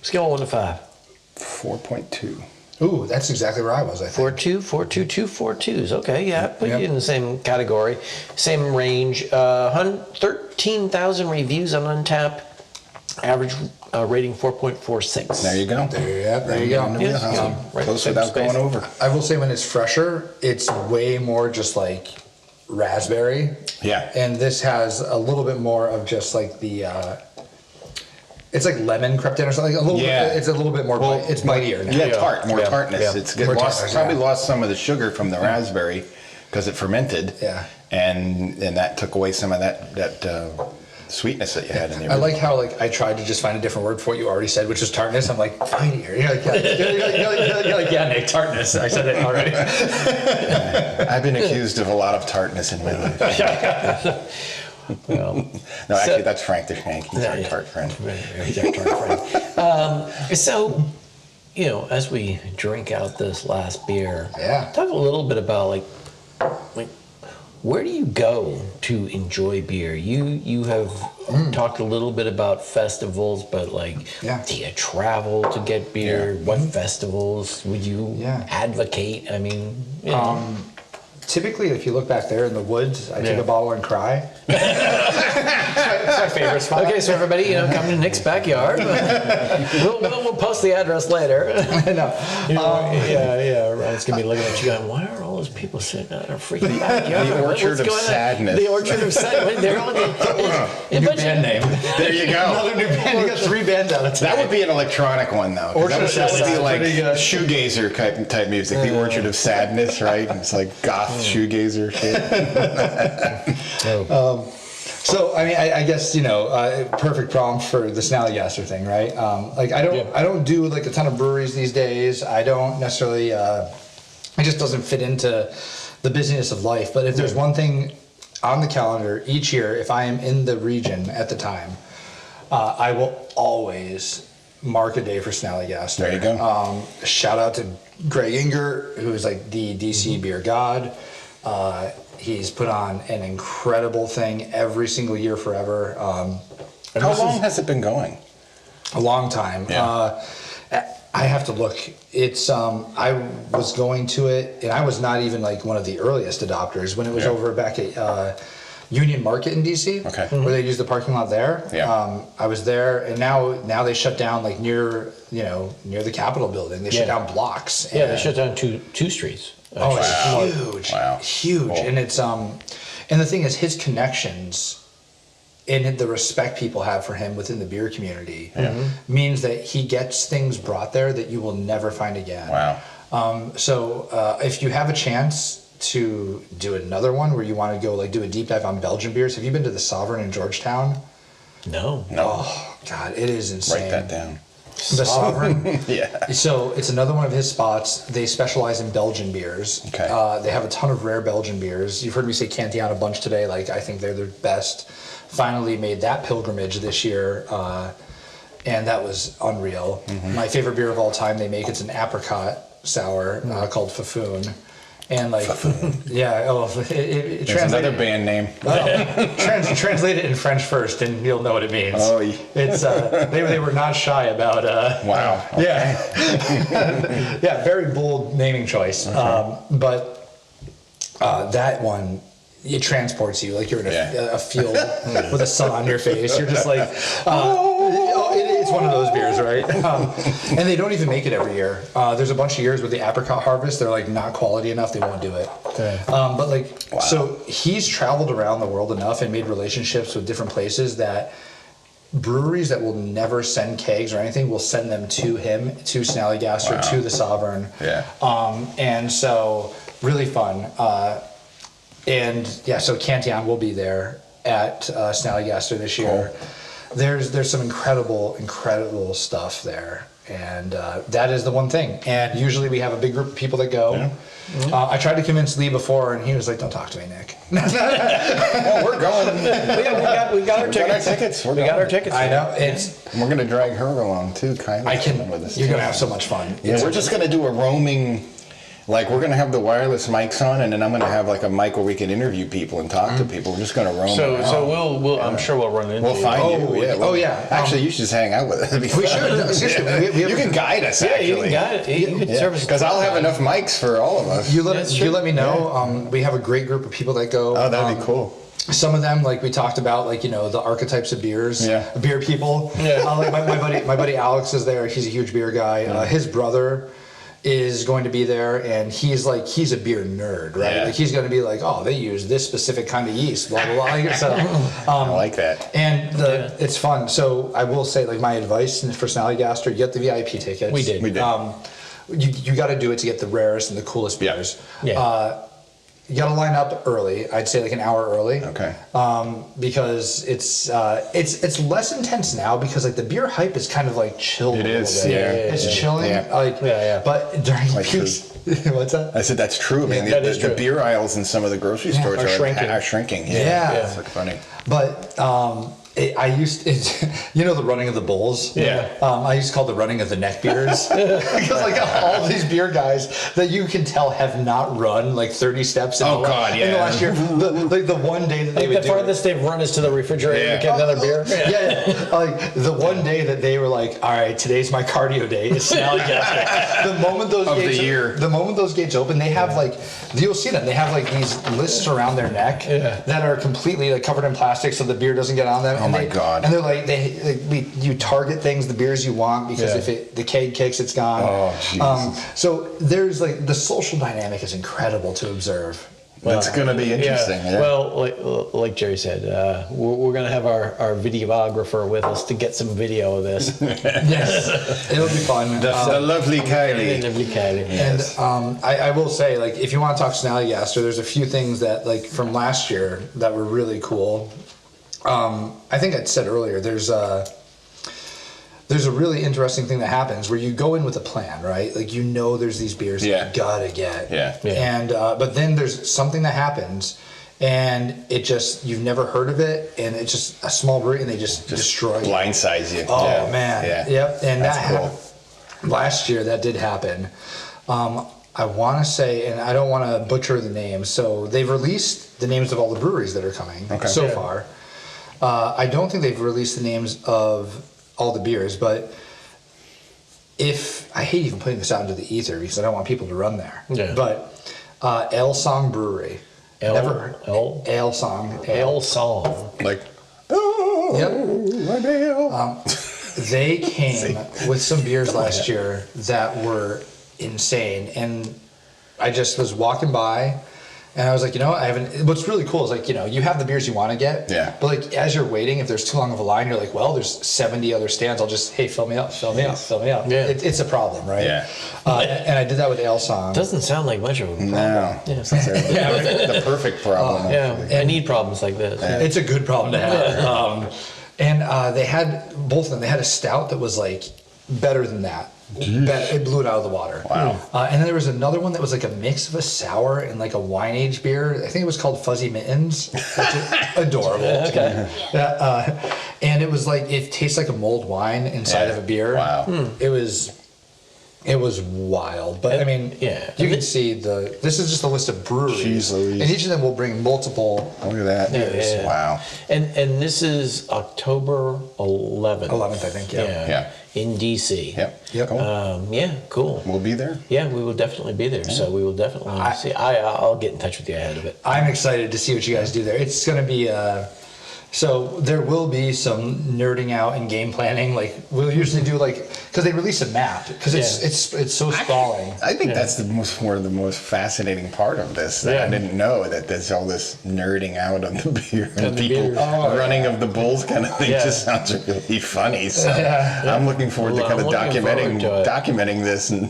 S1: Scale of 1 to 5.
S2: 4.2.
S3: Ooh, that's exactly where I was. I think.
S1: 4.2, 4.2, 2 4.2s. Okay, yeah, put
S3: Yep.
S1: you in the same category, same range. 13,000 reviews on Untappd. Average rating 4.46.
S2: There you go.
S3: There you go.
S1: Yes,
S2: Close
S1: same
S2: without
S1: space.
S2: going over.
S3: I will say when it's fresher, it's way more just like raspberry.
S2: Yeah.
S3: And this has a little bit more of just like the, it's like lemon crept in or something. A little bit, it's a little bit more, it's mightier now.
S2: Yeah, tart, more tartness.
S1: Yeah.
S2: It's
S3: More
S2: lost,
S3: tartness,
S2: probably
S3: yeah.
S2: lost some of the sugar from the raspberry because it fermented.
S3: Yeah.
S2: And that took away some of that sweetness that you had in the
S3: I like how like I tried to just find a different word for what you already said, which was tartness. I'm like, mightier. You're like, you're like, yeah, Nick, tartness. I said it already.
S2: I've been accused of a lot of tartness in my life.
S1: Well,
S2: No, actually, that's Frank the Shank. He's our tart friend.
S1: So, you know, as we drink out this last beer,
S3: Yeah.
S1: talk a little bit about like where do you go to enjoy beer? You have talked a little bit about festivals, but like, do you travel to get beer?
S2: Yeah.
S1: What festivals would you advocate? I mean, you know.
S3: Typically, if you look back there in the woods, I take a bottle and cry. It's my favorite spot.
S1: Okay, so everybody, you know, come to Nick's backyard. We'll post the address later.
S3: No.
S1: Ryan's gonna be looking at you going, why are all those people sitting out in a freaking backyard?
S2: The Orchard of
S1: What's going on?
S2: Sadness.
S1: The Orchard of Sadness. They're all
S3: New band name.
S2: There you go.
S3: Another new band. You got 3 bands out of today.
S2: That would be an electronic one, though. 'Cause
S3: Orchard of
S2: that would be
S3: Sadness.
S2: like
S3: Pretty good.
S2: shoegazer type music. The Orchard of Sadness, right? It's like goth shoegazer shit.
S3: So I mean, I guess, you know, perfect prompt for the Snallygaster thing, right? Like I don't do like a ton of breweries these days. I don't necessarily. It just doesn't fit into the busyness of life. But if there's one thing on the calendar each year, if I am in the region at the time, I will always mark a day for Snallygaster.
S2: There you go.
S3: Shout out to Greg Inger, who is like the DC beer god. He's put on an incredible thing every single year forever.
S2: How long has it been going?
S3: A long time.
S2: Yeah.
S3: I have to look. It's I was going to it, and I was not even like one of the earliest adopters when it was over back at Union Market in DC, where they used the parking lot there.
S2: Yeah.
S3: I was there, and now they shut down like near the Capitol building. They shut down blocks.
S1: Yeah, they shut down two streets.
S3: Oh,
S1: actually.
S3: it's huge,
S2: Wow.
S3: huge,
S2: Cool.
S3: and it's and the thing is, his connections and the respect people have for him within the beer community means that he gets things brought there that you will never find again.
S2: Wow.
S3: So if you have a chance to do another one where you want to go like do a deep dive on Belgian beers, have you been to the Sovereign in Georgetown?
S1: No.
S3: Oh God, it is insane.
S2: Write that down.
S3: The Sovereign.
S2: Yeah.
S3: So it's another one of his spots. They specialize in Belgian beers.
S2: Okay.
S3: They have a ton of rare Belgian beers. You've heard me say Cantillon a bunch today. Like I think they're the best. Finally made that pilgrimage this year, and that was unreal. My favorite beer of all time they make, it's an apricot sour called Fafoon. And like, yeah, it
S2: There's another
S3: translated.
S2: band name.
S3: Translate it in French first, and you'll know what it means.
S2: Oh, yeah.
S3: It's they were not shy about.
S2: Wow.
S3: Yeah, yeah, very bold naming choice. But that one, it transports you like you're in a field with the sun on your face. You're just like, it's one of those beers, right? And they don't even make it every year. There's a bunch of years with the apricot harvest, they're like not quality enough, they won't do it.
S1: Okay.
S3: But like, so he's traveled around the world enough and made relationships with different places that breweries that will never send kegs or anything will send them to him, to Snallygaster, to the Sovereign.
S2: Yeah.
S3: And so really fun. And yeah, so Cantillon will be there at Snallygaster this year.
S2: Cool.
S3: There's some incredible stuff there, and that is the one thing. And usually we have a big group of people that go.
S2: Yeah.
S3: I tried to convince Lee before, and he was like, "Don't talk to me, Nick."
S2: Well, we're going.
S1: Yeah, we got our tickets.
S2: We're
S1: We got
S2: going.
S1: our tickets.
S3: I know
S2: And we're gonna drag her along too, kind of.
S3: I can.
S2: With us
S3: You're
S2: too.
S3: gonna have so much fun.
S2: Yeah, we're just gonna do a roaming. Like we're gonna have the wireless mics on, and then I'm gonna have like a mic where we can interview people and talk to people. We're just gonna roam.
S1: So
S2: around.
S1: we'll I'm sure we'll run into
S2: We'll
S1: you.
S2: find you. Yeah.
S3: oh, yeah.
S2: Actually, you should just hang out with us.
S3: We should. Seriously, we have
S2: You can guide us.
S1: Yeah,
S2: actually.
S1: you can guide it. You can service.
S2: Because I'll have enough mics for all of us.
S3: You
S1: That's true.
S3: let me know. We have a great group of people that go.
S2: Oh, that'd be cool.
S3: Some of them, like we talked about, like the archetypes of beers, beer people.
S1: Yeah.
S3: Like my buddy Alex is there. He's a huge beer guy. His brother is going to be there, and he's a beer nerd, right?
S2: Yeah.
S3: Like he's going to be like, oh, they use this specific kind of yeast, blah blah blah. So,
S2: I like that.
S3: and it's fun. So I will say, like, my advice for Snallygaster, you get the VIP tickets.
S1: We did.
S3: You got to do it to get the rarest and the coolest beers.
S1: Yeah.
S3: You got to line up early. I'd say like an hour early.
S2: Okay.
S3: Because it's less intense now because like the beer hype is kind of like chilled.
S2: It
S3: a
S2: is,
S3: little bit.
S2: yeah.
S3: It's chilling.
S2: Yeah.
S3: But during
S2: Like
S3: peaks, what's that?
S2: I said that's true. I mean,
S1: that is
S2: the
S1: true.
S2: beer aisles in some of the grocery stores
S1: Are shrinking.
S2: are shrinking.
S3: Yeah.
S2: It's like funny.
S3: But you know the running of the bulls?
S1: Yeah.
S3: I used to call it the running of the neck beers. Because like all these beer guys that you can tell have not run like 30 steps in,
S2: Oh,
S3: the,
S2: God,
S3: in the
S2: yeah.
S3: last year. Like the one day that they
S1: Like
S3: would
S1: the farthest they've run is to the refrigerator
S2: Yeah.
S1: to get another beer.
S3: Yeah. Like the one day that they were like, all right, today's my cardio day. It's Snallygaster. The moment those
S2: Of the
S3: gates
S2: year.
S3: the moment those gates open, they have like, you'll see them. They have like these lists around their neck that are completely like covered in plastic, so the beer doesn't get on them.
S2: Oh, my God.
S3: And they're like, you target things, the beers you want, because
S1: Yeah.
S3: if the keg kicks, it's gone.
S2: Oh, jeez.
S3: So there's like the social dynamic is incredible to observe.
S2: That's going to be interesting. Yeah.
S1: Well, like Jerry said, we're going to have our videographer with us to get some video of this.
S3: Yes, it'll be fun.
S2: the lovely Kylie.
S1: Lovely Kylie.
S3: And I will say, like, if you want to talk Snallygaster, there's a few things that, like, from last year that were really cool. I think I'd said earlier, there's a really interesting thing that happens where you go in with a plan, right? Like, you know there's these beers that you gotta get.
S2: Yeah.
S3: And but then there's something that happens, and it just, you've never heard of it, and it's just a small brewery, and they just destroy you.
S2: Blindside you.
S3: Oh
S2: Yeah.
S3: man,
S2: Yeah.
S3: yep. And
S2: That's
S3: that
S2: cool.
S3: happened last year. That did happen. I want to say, and I don't want to butcher the names. So they've released the names of all the breweries that are coming so far. I don't think they've released the names of all the beers, but I hate even putting this out into the ether because I don't want people to run there.
S1: Yeah.
S3: But Ale Song Brewery. Never. Ale Song.
S1: Ale song.
S2: Like,
S3: Yep.
S2: my mail.
S3: They came with some beers last year that were insane, and I just was walking by, and I was like, you know what, what's really cool is, like, you know, you have the beers you want to get, but like as you're waiting, if there's too long of a line, you're like, well, there's 70 other stands, I'll just, hey, fill me up.
S1: Yeah.
S3: It's a problem, right?
S2: Yeah.
S3: And I did that with Ale Song.
S1: Doesn't sound like much of a problem.
S2: No.
S1: Yeah.
S2: The perfect problem.
S1: Yeah, I need problems like this.
S3: It's a good problem to have. And they had both of them. They had a stout that was like better than that. It blew it out of the water.
S2: Wow.
S3: And then there was another one that was like a mix of a sour and like a wine aged beer. I think it was called Fuzzy Mittens, which is adorable.
S1: Okay.
S3: And it was like, it tastes like a mulled wine inside of a beer.
S2: Wow.
S3: It was wild, but I mean, you can see this is just a list of breweries,
S2: Jeez Louise.
S3: and each of them will bring multiple.
S2: Look at that.
S1: Yeah.
S2: Wow.
S1: And this is October 11th.
S3: 11th, I think.
S2: Yeah.
S1: In DC.
S3: Yep.
S2: Cool.
S1: Yeah, cool.
S2: We'll be there.
S1: Yeah, we will definitely be there. So we will definitely see. I'll get in touch with you ahead of it.
S3: I'm excited to see what you guys do there. It's going to be. So there will be some nerding out and game planning. Like we'll usually do, like, because they release a map because it's so sprawling.
S2: I think that's the most fascinating part of this. That I didn't know that there's all this nerding out of the beer and people running of the bulls kind of thing. Just sounds really funny. So I'm looking forward to kind of documenting this and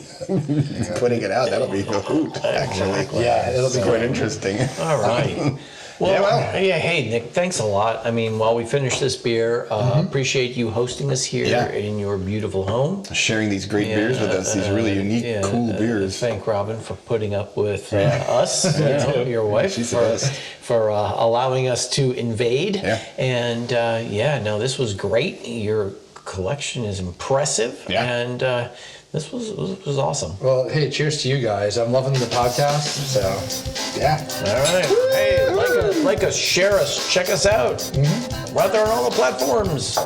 S2: putting it out. That'll be a hoot, actually.
S3: Yeah, it'll be
S2: quite interesting.
S1: All right. Well, hey, Nick, thanks a lot. I mean, while we finish this beer, appreciate you hosting us here in your beautiful home.
S2: Sharing these great beers with us, these really unique, cool beers.
S1: Thank Robin for putting up with us, your wife, for allowing us to invade. And this was great. Your collection is impressive. And this was awesome.
S3: Well, hey, cheers to you guys. I'm loving the podcast. So, yeah.
S1: All right. Hey, like us, share us, check us out. We're out there on all the platforms.